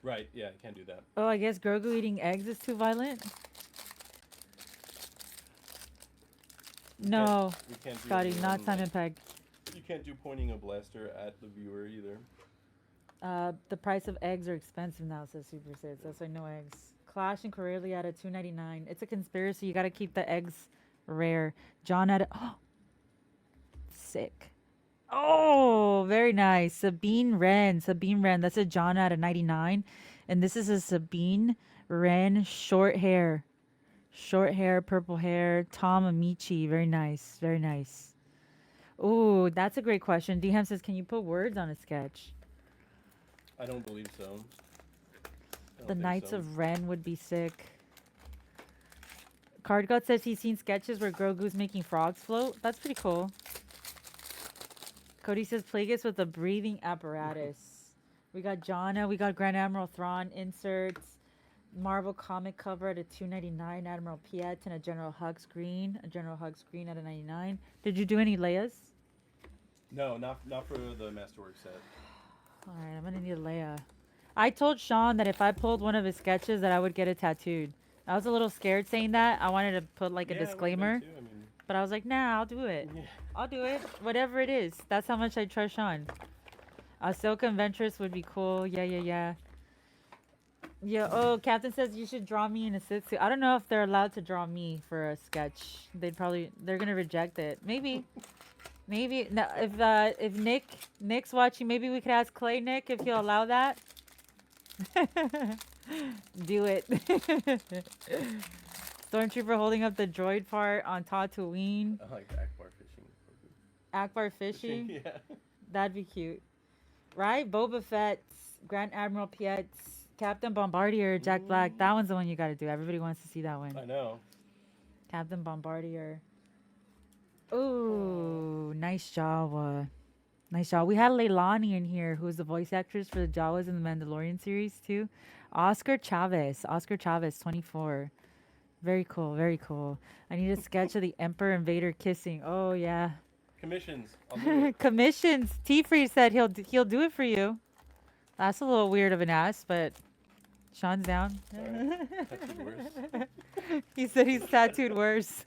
Right? Yeah, I can't do that. Oh, I guess Grogu eating eggs is too violent. No, We can't do Scotty, anyone, not Simon like, Pegg. You can't do pointing a blaster at the viewer either. The price of eggs are expensive now, says Super Six. That's why no eggs. Clash and Corelli at a 2.99. It's a conspiracy. You gotta keep the eggs rare. John at a sick. Oh, very nice. Sabine Wren. Sabine Wren. That's a John at a 99. And this is a Sabine Wren short hair. Short hair, purple hair. Tom Amici. Very nice. Very nice. Ooh, that's a great question. Deham says, can you put words on a sketch? I don't believe so. I don't The think Knights so. of Ren would be sick. Cardgut says he's seen sketches where Grogu's making frogs float. That's pretty cool. Cody says Plagueis with a breathing apparatus. We got Janna. We got Grand Admiral Thrawn inserts. Marvel comic cover at a 2.99. Admiral Piet and a General Hux green. A General Hux green at a 99. Did you do any Leias? No, not for the Masterwork set. All right, I'm gonna need a Leia. I told Sean that if I pulled one of his sketches that I would get it tattooed. I was a little scared saying that. I wanted to put like a Yeah, it would've been disclaimer, too, I mean, but I was like, nah, I'll do it. yeah. I'll do it. Whatever it is. That's how much I trust Sean. Ahsoka and Ventress would be cool. Yeah. Yeah. Oh, Captain says you should draw me in a Sith suit. I don't know if they're allowed to draw me for a sketch. They're gonna reject it. Maybe. Maybe no, if Nick's watching, maybe we could ask Clay Nick if he'll allow that. Do it. Stormtrooper holding up the droid part on Tatooine. I like Akbar fishing. Akbar fishing. Yeah. That'd be cute. Right? Boba Fett's, Grand Admiral Piet's, Captain Bombardier, Jack Black. That one's the one you gotta do. Everybody wants to see that one. I know. Captain Bombardier. Ooh, nice Jawa. Nice Jawa. We had Leilani in here, who was the voice actress for the Jawas in the Mandalorian series, too. Oscar Chavez, 24. Very cool, very cool. I need a sketch of the Emperor and Vader kissing. Oh, yeah. Commissions. I'll do it. Commissions. T-Free said he'll do it for you. That's a little weird of an ask, but Sean's down. Alright. Tattooed worse. He said he's tattooed worse.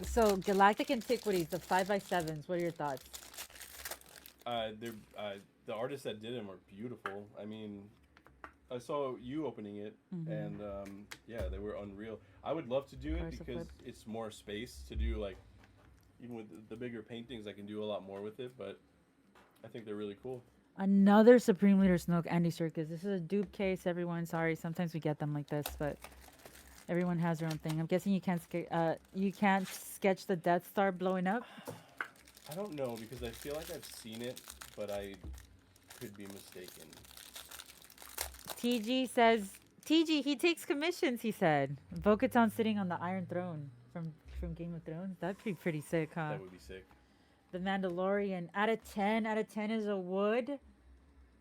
So, Galactic Antiquities, the 5x7s. What are your thoughts? The artists that did them are beautiful. I mean, I saw you opening it, and yeah, they were unreal. I would love to do it Parse because flip. it's more space to do. Like, even with the bigger paintings, I can do a lot more with it. But I think they're really cool. Another Supreme Leader Snoke, Andy Serkis. This is a dupe case, everyone. Sorry, sometimes we get them like this, but everyone has their own thing. I'm guessing you can't sketch the Death Star blowing up. I don't know because I feel like I've seen it, but I could be mistaken. TG says he takes commissions. He said Bo-Katan sitting on the Iron Throne from Game of Thrones. That'd be pretty sick, huh? That would be sick. The Mandalorian out of 10 is a wood.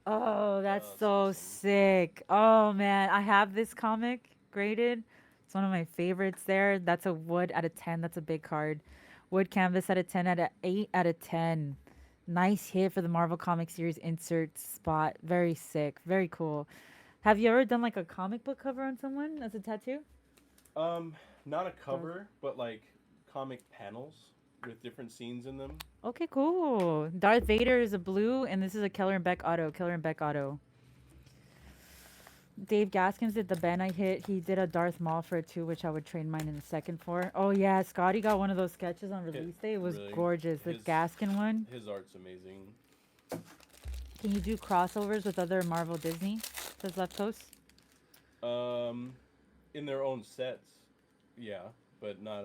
Oh, that's that's so awesome. sick. Oh man, I have this comic graded. It's one of my favorites there. That's a wood out of 10. That's a big card. Wood canvas out of 10 out of 8 out of 10. Nice hit for the Marvel Comic Series insert spot. Very sick. Very cool. Have you ever done like a comic book cover on someone as a tattoo? Not a cover, but like comic panels with different scenes in them. Okay, cool. Darth Vader is a blue, and this is a Keller and Beck auto. Dave Gaskins did the Ben I hit. He did a Darth Maul for it too, which I would train mine in a second for. Oh yeah, Scotty got one of those sketches on release day. It was really, gorgeous. The his- Gaskin one. His art's amazing. Can you do crossovers with other Marvel Disney? Says Left Coast. In their own sets, yeah, but not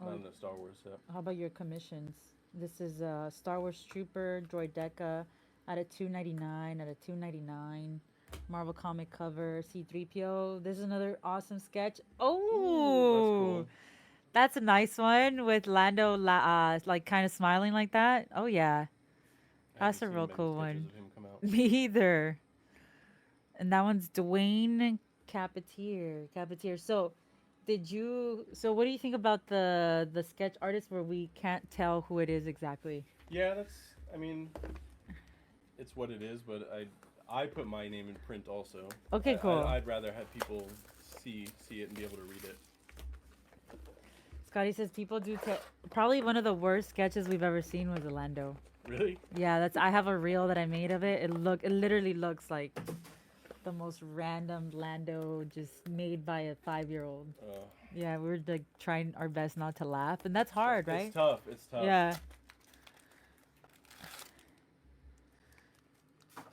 Oh, Not in a Star Wars set. how about your commissions? This is Star Wars Trooper Droideka at a 299 at a 299. Marvel comic cover C3PO. This is another awesome sketch. Ooh, that's Oh, cool. that's a nice one with Lando like kind of smiling like that. Oh yeah, I that's haven't a seen real many cool sketches one. of him come out. Me either. And that one's Dwayne Capetier. Capetier. So, did you? So, what do you think about the sketch artist where we can't tell who it is exactly? Yeah, that's. I mean, it's what it is, but I put my name in print also. Okay, cool. I'd rather have people see it and be able to read it. Scotty says people do probably one of the worst sketches we've ever seen was a Lando. Really? Yeah, that's I have a reel that I made of it. It literally looks like the most random Lando just made by a 5-year-old. Yeah, we were like trying our best not to laugh, and that's hard, right? It's tough. It's tough. Yeah.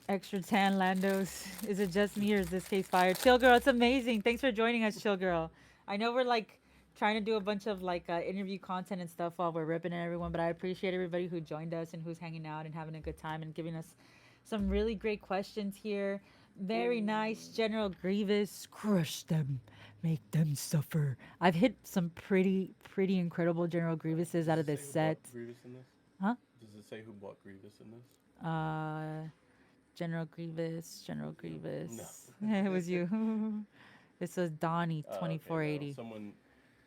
Extra tan Landos. Is it just me or is this case fire? Chill girl, it's amazing. Thanks for joining us, Chill girl. I know we're like trying to do a bunch of like interview content and stuff while we're ripping at everyone, but I appreciate everybody who joined us and who's hanging out and having a good time and giving us some really great questions here. Very nice, General Grievous. Crush them, make them suffer. I've hit some pretty incredible General Grievuses out of this set. Grievous in this? Huh? Does it say who bought Grievous in this? General Grievous, General Grievous. No. It was you. This was Donnie, Okay, no, 2480. someone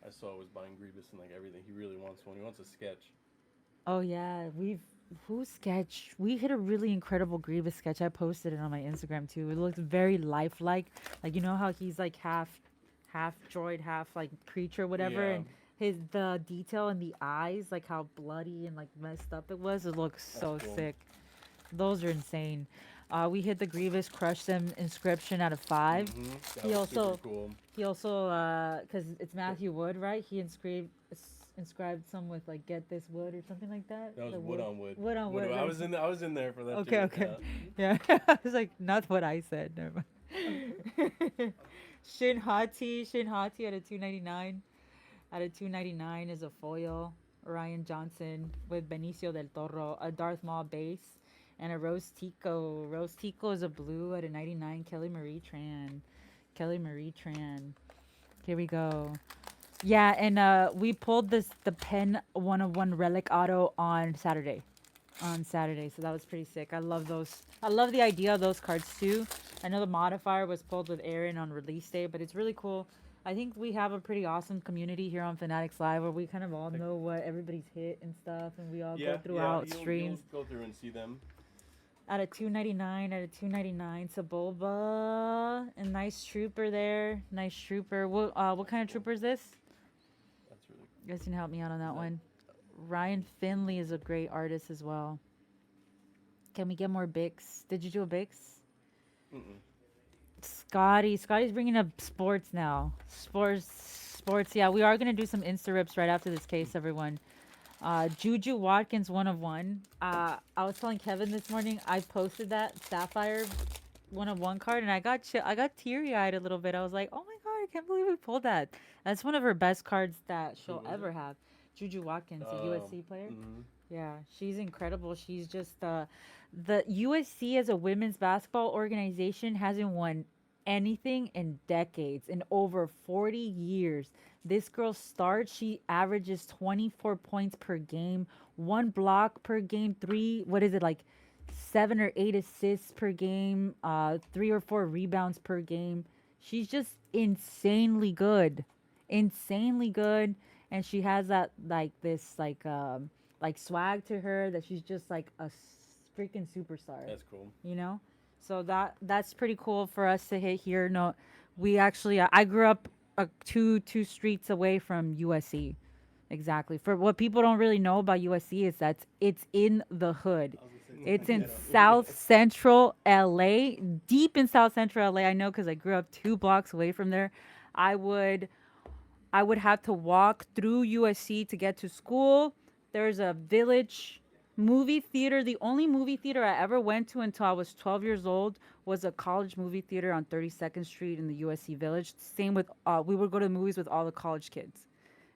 I saw was buying Grievous and like everything. He really wants one. He wants a sketch. Oh yeah, we hit a really incredible Grievous sketch. I posted it on my Instagram too. It looks very lifelike. Like you know how he's like half droid, half like creature, whatever, Yeah. and the detail in the eyes, like how bloody and like messed up it was. It looks so cool. sick. Those are insane. We hit the Grievous Crush Them inscription out of 5. That He was also- super cool. He also, because it's Matthew Wood, right? He inscribed some with like "Get this wood" or something like that. That was The wood on wood. Wood on wood. I right. was in there for that. Okay, too. okay. Yeah. Yeah, I was like, not what I said. Never mind. Shin Hati at a 299. At a 299 is a foil. Ryan Johnson with Benicio del Toro, a Darth Maul base, and a Rose Tico. Rose Tico is a blue at a 99. Kelly Marie Tran. Here we go. Yeah, and we pulled the Pen 101 Relic Auto on Saturday. So that was pretty sick. I love those. I love the idea of those cards too. I know the modifier was pulled with Aaron on release day, but it's really cool. I think we have a pretty awesome community here on Fanatics Live where we kind of all know what everybody's hit and stuff, and we all go throughout streams. You'll go through and see them. At a 299, Sebulba, and nice trooper there. Nice trooper. What kind of trooper is this? That's really You guys can help me out on that one. Ryan Finley is a great artist as well. Can we get more Bix? Did you do a Bix? Mm-mm. Scotty's bringing up sports now. Sports. Yeah, we are gonna do some Insta rips right after this case, everyone. Juju Watkins 1 of 1. I was telling Kevin this morning I posted that Sapphire 1 of 1 card and I got teary eyed a little bit. I was like, oh my god, I can't believe we pulled that. That's one of her best cards that she'll was ever have. Juju Watkins, a USC player. Mhm. Yeah, she's incredible. She's just the USC as a women's basketball organization hasn't won anything in decades, in over 40 years. This girl starts, she averages 24 points per game, 1 block per game, 7 or 8 assists per game, 3 or 4 rebounds per game. She's just insanely good. And she has that like swag to her that she's just like a freaking superstar. That's cool. You know, so that's pretty cool for us to hit here. No, we actually I grew up two streets away from USC. Exactly. For what people don't really know about USC is that it's in the hood. It's in South Central LA, deep in South Central LA. I know because I grew up 2 blocks away from there. I would have to walk through USC to get to school. There's a Village movie theater. The only movie theater I ever went to until I was 12 years old was a college movie theater on 32nd Street in the USC Village. Same with we would go to the movies with all the college kids.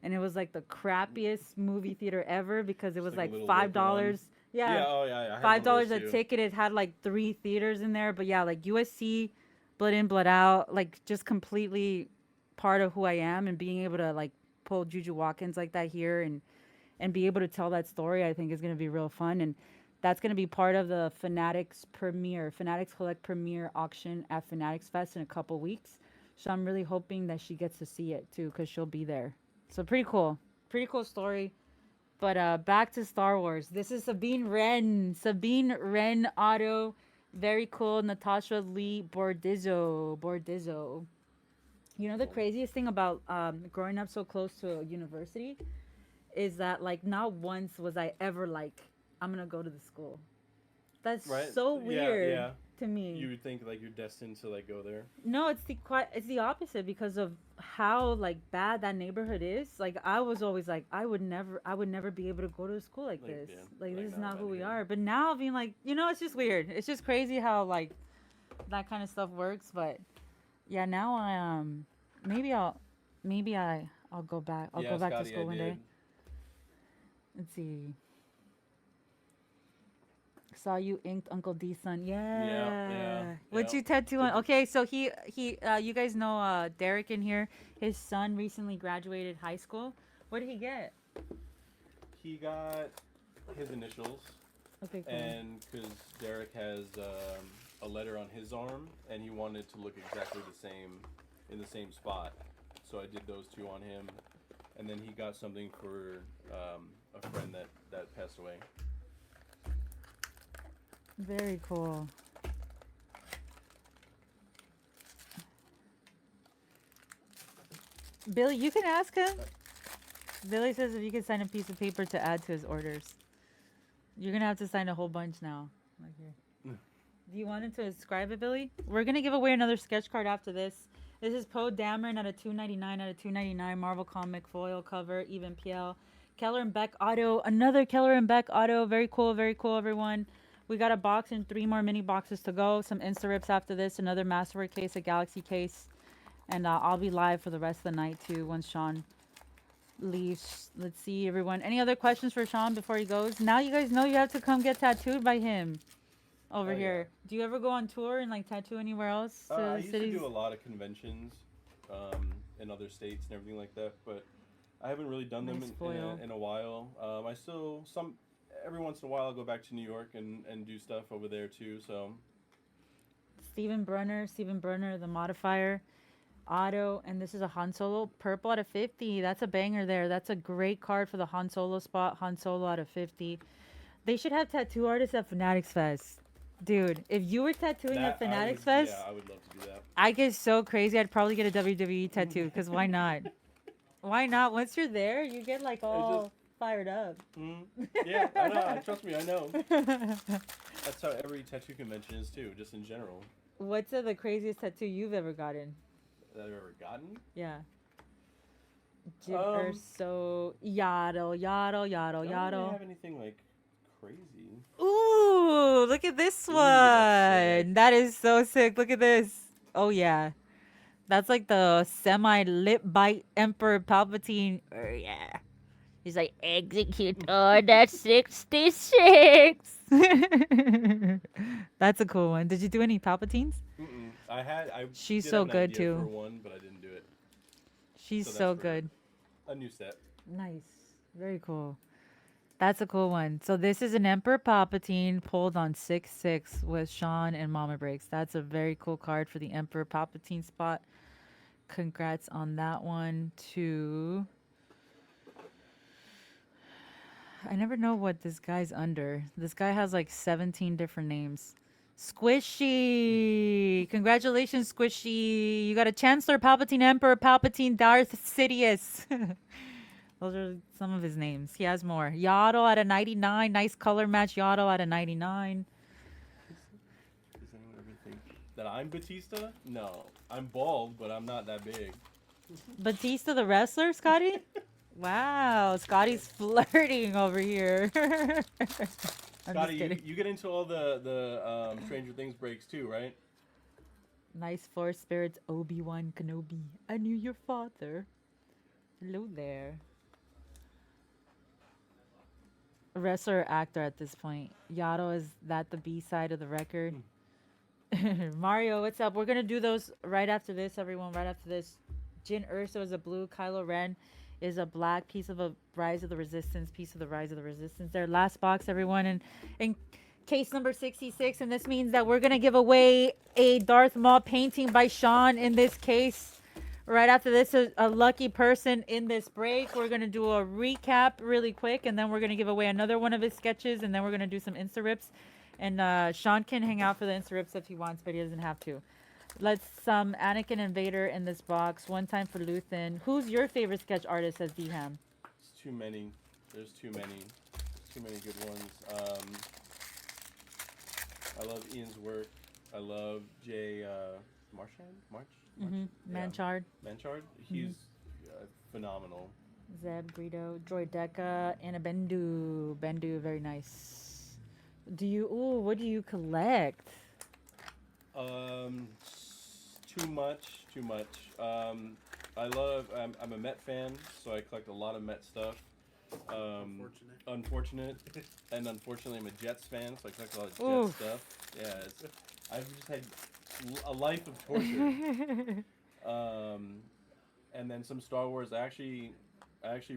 and it was like the crappiest movie theater ever because it was like a like little local one. $5. Yeah. Yeah, Oh yeah. I had $5 one a of those too. ticket. It had like 3 theaters in there, but yeah, like USC, Blood In, Blood Out, like just completely part of who I am, and being able to like pull Juju Watkins like that here and be able to tell that story, I think is going to be real fun. And that's going to be part of the Fanatics Collect premiere auction at Fanatics Fest in a couple weeks. So I'm really hoping that she gets to see it too, because she'll be there. So pretty cool. Pretty cool story. But back to Star Wars. This is Sabine Wren. Sabine Wren Auto. Very cool. Natasha Lee Bordizzo. You know the craziest thing about growing up so close to a university is that like not once was I ever like I'm gonna go to the school. That's Right? so weird Yeah. to me. You would think like you're destined to like go there. No, it's the opposite because of how like bad that neighborhood is. Like I was always like I would never be able to go to a school like Like, this. yeah, Like like, this is not not who about we here. are. But now being like, it's just weird. It's just crazy how like that kind of stuff works. But yeah, now I I'll go back. I'll Yeah, go back to Scotty, school I one day. did. Let's see. Saw you inked Uncle D's son. Yeah. yeah, What'd yeah. you tattoo on? Okay, so he you guys know Derek in here. His son recently graduated high school. What did he get? He got his initials, Okay, cool. and because Derek has a letter on his arm, and he wanted to look exactly the same in the same spot, so I did those two on him, and then he got something for a friend that passed away. Very cool. Billy, you can ask him. Billy says if you can sign a piece of paper to add to his orders. You're gonna have to sign a whole bunch now. Like here. Do you want him to inscribe it, Billy? We're gonna give away another sketch card after this. This is Poe Dameron at a $2.99 out of $2.99. Marvel comic foil cover, even PL. Keller and Beck auto. Another Keller and Beck auto. Very cool, everyone. We got a box and 3 more mini boxes to go. Some Insta rips after this. Another Masterwork case, a Galaxy case. And I'll be live for the rest of the night too once Sean leaves. Let's see, everyone. Any other questions for Sean before he goes? Now you guys know you have to come get tattooed by him over here. Yeah. Do you ever go on tour and like tattoo anywhere else? To I used cities? to do a lot of conventions in other states and everything like that, but I haven't really done them Nice foil. in a while. I still every once in a while I'll go back to New York and do stuff over there too. So Steven Brunner, the modifier. Auto, and this is a Han Solo purple out of 50. That's a banger there. That's a great card for the Han Solo spot. Han Solo out of 50. They should have tattoo artists at Fanatics Fest. Dude, if you were tattooing at Fanatics Fest, yeah, I would love to do that. I get so crazy. I'd probably get a WWE tattoo because why not? Why not? Once you're there, you get like all fired up. Yeah, I know. Trust me, I know. That's how every tattoo convention is too, just in general. What's the craziest tattoo you've ever gotten? That I've ever gotten? Yeah. So yaddle. I don't really have anything like crazy. Ooh, look at this one. that's sick. That is so sick. Look at this. Oh yeah. That's like the semi lip bite Emperor Palpatine. Yeah. He's like, Executor, that's 66. That's a cool one. Did you do any Palpatines? Mm-mm. She's did so have an good, idea too. For one, but I didn't do it. She's So so that's for good. A new set. Nice. Very cool. That's a cool one. So this is an Emperor Palpatine pulled on 6/6 with Sean and Mama Breaks. That's a very cool card for the Emperor Palpatine spot. Congrats on that one too. I never know what this guy's under. This guy has like 17 different names. Squishy! Congratulations, Squishy! You got a Chancellor Palpatine, Emperor Palpatine, Darth Sidious. Those are some of his names. He has more. Yaddle at a 99. Nice color match. Yaddle at a 99. Does anyone ever think that I'm Batista? No. I'm bald, but I'm not that big. Batista the wrestler, Scotty? Wow, Scotty's flirting over here. I'm Scotty, just kidding. you get into all the Stranger Things breaks too, right? Nice Force Spirits, Obi-Wan Kenobi. I knew your father. Hello there. Wrestler or actor at this point. Yato, is that the B side of the record? Mario, what's up? We're gonna do those right after this, everyone. Right after this. Jin Urso is a blue. Kylo Ren is a black. Piece of a Rise of the Resistance. Piece of the Rise of the Resistance. Their last box, everyone. And in case number 66. And this means that we're gonna give away a Darth Maul painting by Sean in this case. Right after this, a lucky person in this break. We're going to do a recap really quick, and then we're going to give away another one of his sketches, and then we're going to do some Insta-rips. And Sean can hang out for the Insta-rips if he wants, but he doesn't have to. Let's Anakin and Vader in this box. One time for Luthen. Who's your favorite sketch artist, says D-Ham? It's too many. There's too many. Too many good ones. I love Ian's work. I love Jay March? Manchard. Manchard. He's phenomenal. Zeb, Greedo, Droideka, and a Bendu. Bendu, very nice. What do you collect? Too much. I'm a Met fan, so I collect a lot of Met stuff. Unfortunate. And unfortunately, I'm a Jets fan, so I collect a lot of Jets stuff. Yeah, I've just had a life of torture. And then some Star Wars. I actually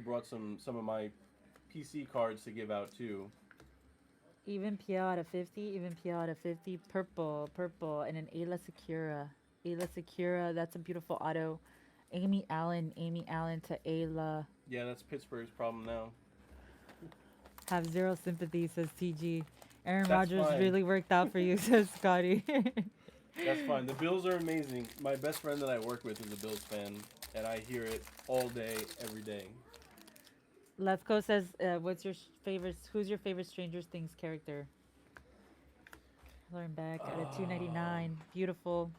brought some of my PC cards to give out too. Even PL out of 50. Purple, and an Ayla Secura. That's a beautiful auto. Amy Allen to Ayla. Yeah, that's Pittsburgh's problem now. Have zero sympathy, says TG. Aaron That's Rodgers fine. really worked out for you, says Scotty. That's fine. The Bills are amazing. My best friend that I work with is a Bills fan, and I hear it all day, every day. Lefko says, who's your favorite Stranger Things character? Lauren Beck at a 299. Beautiful.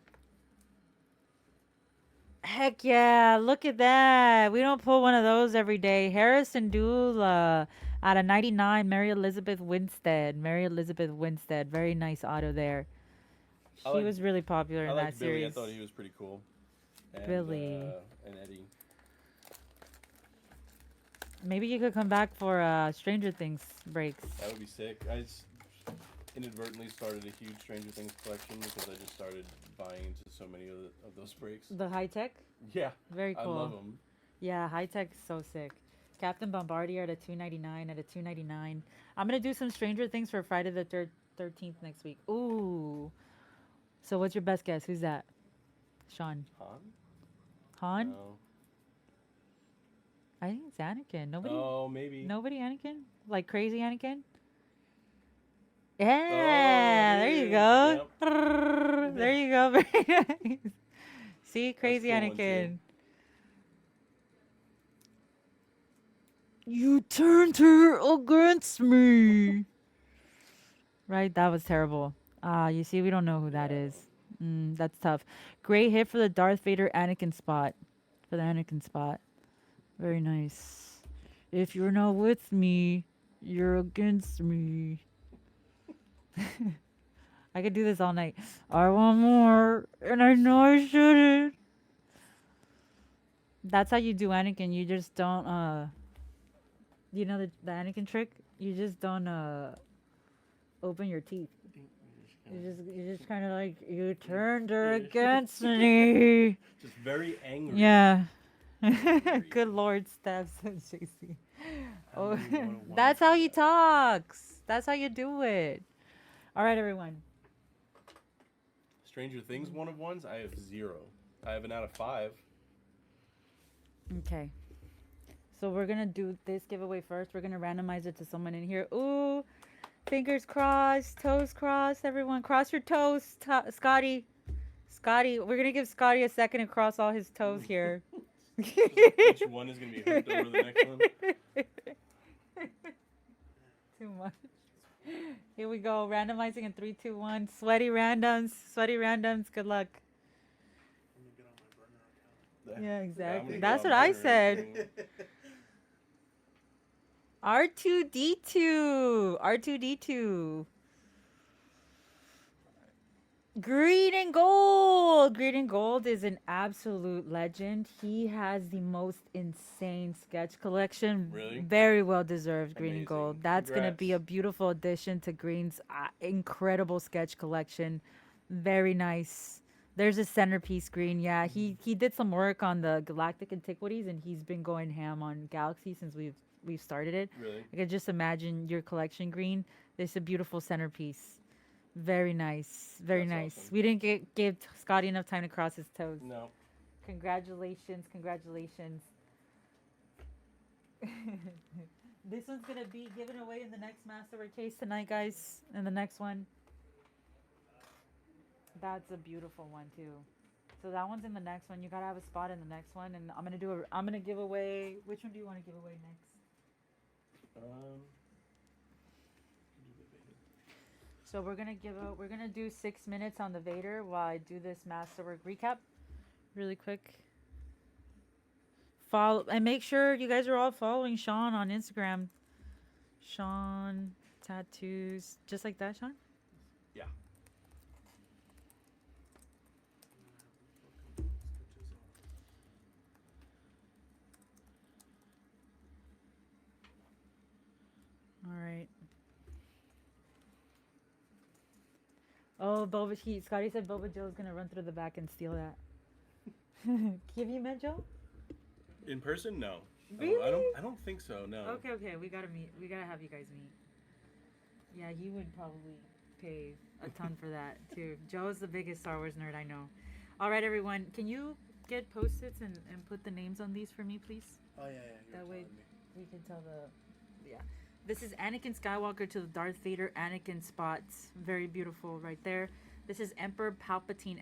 Heck yeah, look at that. We don't pull one of those every day. Harrison Dula out of 99. Mary Elizabeth Winstead. Very nice auto there. She was really popular in that Billy. series. I thought he was pretty cool. And, Billy. And Eddie. Maybe you could come back for Stranger Things breaks. That would be sick. I just inadvertently started a huge Stranger Things collection because I just started buying into so many of those breaks. The high tech? Yeah. Very cool. I love them. Yeah, high tech is so sick. Captain Bombardier at a 299. I'm going to do some Stranger Things for Friday the 13th next week. Ooh. So what's your best guess? Who's that? Sean. Han? No. I think it's Anakin. Nobody. Oh, maybe. Nobody Anakin? Like crazy Anakin? Yeah, there you go. Yep. There you go. Very nice. See, crazy That's a cool one, Anakin. too. You turned her against me. Right, that was terrible. You see, we don't know who that is. That's tough. Great hit for the Darth Vader Anakin spot. Very nice. If you're not with me, you're against me. I could do this all night. I want more, and I know I shouldn't. That's how you do Anakin. You just don't, you know the Anakin trick? You just don't, open your teeth. You just kind of like, you turned her against me. Just very angry. Yeah. Good Lord, stabs JC. Oh, that's how he talks. That's how you do it. All right, everyone. Stranger Things one of ones, I have 0. I have an out of 5. Okay. So we're going to do this giveaway first. We're going to randomize it to someone in here. Ooh, fingers crossed, toes crossed. Everyone, cross your toes. Scotty, we're going to give Scotty a second to cross all his toes here. Which one is going to be hooked over the next one? Too much. Here we go. Randomizing in 3, 2, 1. Sweaty randoms. Good luck. Yeah, exactly. That's what I said. R2D2. Green and Gold. Green and Gold is an absolute legend. He has the most insane sketch collection. Really? Very well deserved. Green and Amazing. Gold. That's gonna be a Congrats. beautiful addition to Green's incredible sketch collection. Very nice. There's a centerpiece Green. Yeah, he did some work on the galactic antiquities, and he's been going ham on Galaxy since we've started it. Really? I could just imagine your collection Green. It's a beautiful centerpiece. Very nice. Very That's nice. awesome. We didn't give Scotty enough time to cross his toes. No. Congratulations. Congratulations. This one's going to be given away in the next Masterwork case tonight, guys. In the next one. That's a beautiful one, too. So that one's in the next one. You got to have a spot in the next one. And I'm going to give away. Which one do you want to give away next? So we're gonna do 6 minutes on the Vader while I do this Masterwork recap, really quick. Follow and make sure you guys are all following Sean on Instagram. Sean Tattoos, just like that, Sean. Yeah. All right. Oh, Scotty said Boba Joe's gonna run through the back and steal that. Have you met Joe? In person? No. Really? I don't think so. No. Okay. We gotta meet. We gotta have you guys meet. Yeah, he would probably pay a ton for that too. Joe's the biggest Star Wars nerd I know. All right, everyone, can you get post-its and put the names on these for me, please? Oh yeah. That way we can tell yeah. This is Anakin Skywalker to the Darth Vader Anakin spots. Very beautiful right there. This is Emperor Palpatine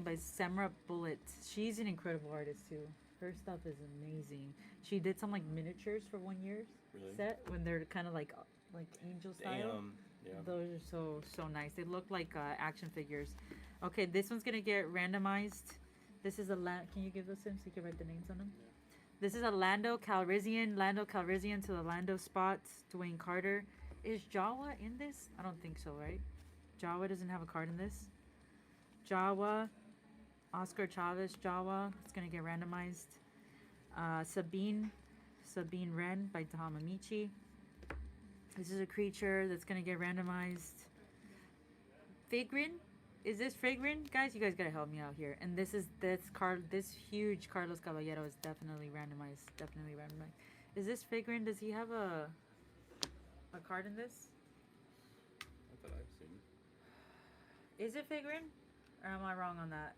by Samra Bullet. She's an incredible artist too. Her stuff is amazing. She did some like miniatures for 1 year Really? set when they're kind of like angel style. Damn. Yeah. Those are so nice. They look like action figures. Okay, this one's gonna get randomized. This is Can you give those to him so you can write the names on them? Yeah. This is a Lando Calrissian to the Lando spots. Dwayne Carter. Is Jawa in this? I don't think so, right? Jawa doesn't have a card in this. Jawa. Oscar Chavez Jawa. It's gonna get randomized. Sabine Wren by Tamamichi. This is a creature that's gonna get randomized. Figrin? Is this Figrin? Guys, you guys gotta help me out here. And this huge Carlos Caballero is definitely randomized. Is this Figrin? Does he have a card in this? Not that I've seen. Is it Figrin? Or am I wrong on that?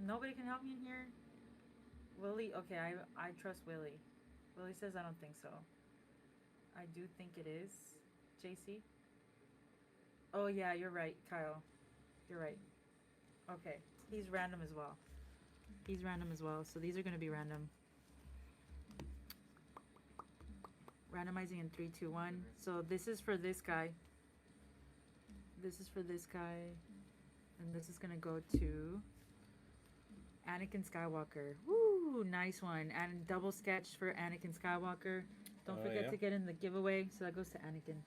Nobody can help me in here? Willie? Okay, I trust Willie. Willie says I don't think so. I do think it is. JC? Oh yeah, you're right, Kyle. You're right. Okay. He's random as well. So these are going to be random. Randomizing in 3, 2, 1. So this is for this guy. And this is going to go to Anakin Skywalker. Woo! Nice one. And double sketch for Anakin Skywalker. Don't forget to get in the giveaway. So that goes to Anakin.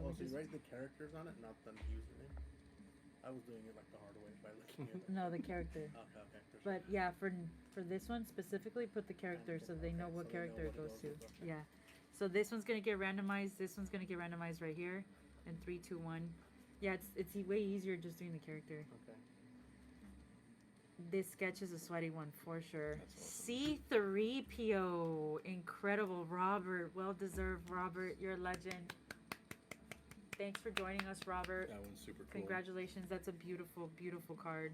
Oh, so you write the characters on it, not the username? I was doing it like the hard way by looking at it. No, the character. Okay. But yeah, for this one specifically, put the character so they know what character it goes to. Yeah. So this one's gonna get randomized. This one's gonna get randomized right here, in 3, 2, 1. Yeah, it's way easier just doing the character. Okay. This sketch is a sweaty one for sure. Awesome. C3PO, incredible, Robert, well deserved, Robert, you're a legend. Thanks for joining us, Robert. That one's super cool. Congratulations, that's a beautiful, beautiful card.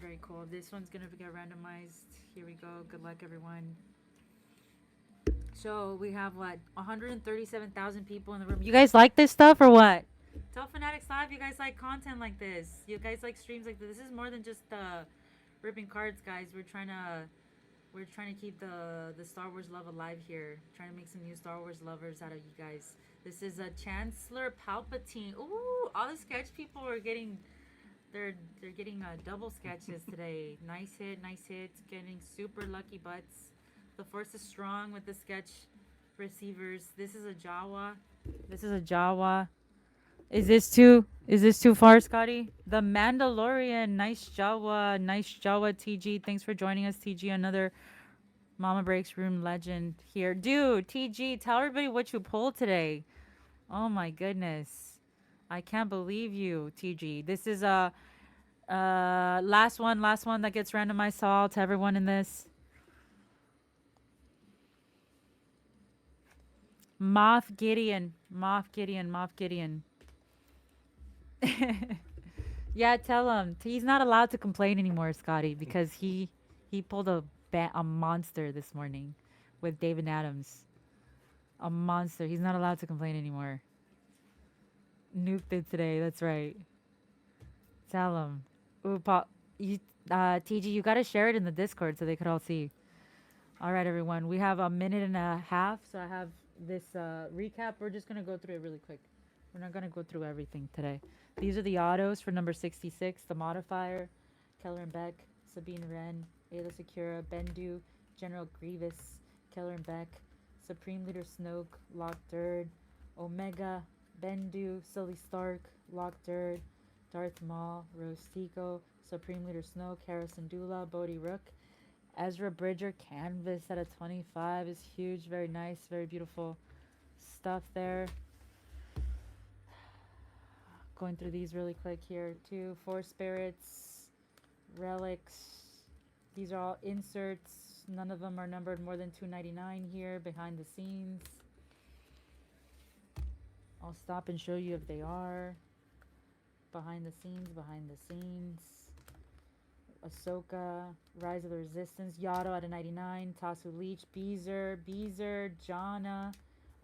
Very cool. This one's gonna get randomized. Here we go. Good luck, everyone. So we have 137,000 people in the room. You guys like this stuff or what? Tell Fanatics Live you guys like content like this. You guys like streams like this. This is more than just ripping cards, guys. We're trying to keep the Star Wars love alive here. Trying to make some new Star Wars lovers out of you guys. This is a Chancellor Palpatine. Ooh, all the sketch people are getting. They're getting double sketches today. Nice hit. Getting super lucky butts. The force is strong with the sketch receivers. This is a Jawa. Is this too far, Scotty? The Mandalorian. Nice Jawa. Nice Jawa, TG. Thanks for joining us, TG. Another Mama Breaks Room legend here. Dude, TG, tell everybody what you pulled today. Oh my goodness. I can't believe you, TG. This is a last one that gets randomized, so I'll tell everyone in this. Moff Gideon. Yeah, tell him. He's not allowed to complain anymore, Scotty, because he pulled a monster this morning with David Adams. A monster. He's not allowed to complain anymore. Nuked it today. That's right. Tell him. Ooh, TG, you gotta share it in the Discord so they could all see. All right, everyone. We have a minute and a half, so I have this recap. We're just gonna go through it really quick. We're not gonna go through everything today. These are the autos for number 66. The modifier: Keller and Beck, Sabine Wren, Ayla Secura, Bendu, General Grievous, Keller and Beck, Supreme Leader Snoke, Lock Third, Omega, Bendu, Sully Stark, Lock Third, Darth Maul, Rose Tico, Supreme Leader Snoke, Harrison Dula, Bodhi Rook, Ezra Bridger. Canvas at a 25 is huge. Very nice, very beautiful stuff there. Going through these really quick here too. Force Spirits, Relics. These are all inserts. None of them are numbered more than 299 here behind the scenes. I'll stop and show you if they are. Behind the scenes. Ahsoka, Rise of the Resistance, Yaddle at a 99, Tasu Leech, Beezer, Janna,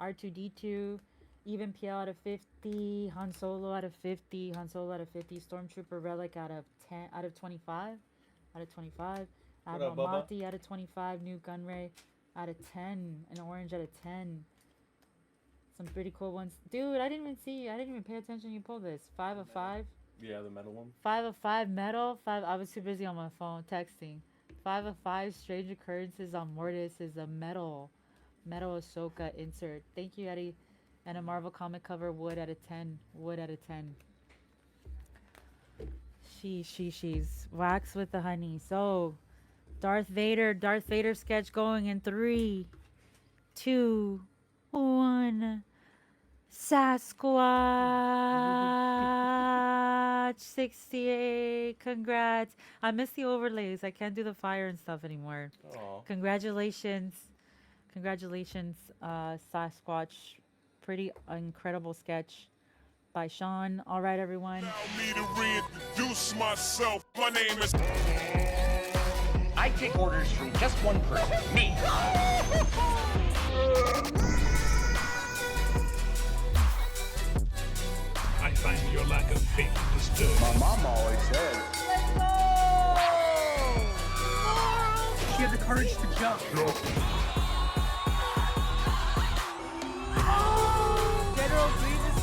R2D2, Even PL out of 50, Han Solo out of 50, Stormtrooper Relic out of 25, Admiral Mati out of 25, New Gunray out of 10, and Orange out of 10. Some pretty cool ones. Dude, I didn't even pay attention you pulled this. 5 of 5. Yeah, the metal one. 5 of 5 metal. 5. I was too busy on my phone texting. 5 of 5 strange occurrences on Mortis is a metal Ahsoka insert. Thank you, Eddie. And a Marvel comic cover wood out of 10. She's wax with the honey. So Darth Vader sketch going in 3, 2, 1. Sasquatch 68. Congrats. I miss the overlays. I can't do the fire and stuff anymore. Aww. Congratulations, Sasquatch. Pretty incredible sketch by Sean. All right, everyone. Allow me to reintroduce myself. My name is... I take orders from just one person, me. I find your lack of faith disturbing. My mom always said. Let's go! She had the courage to jump. General Grievous.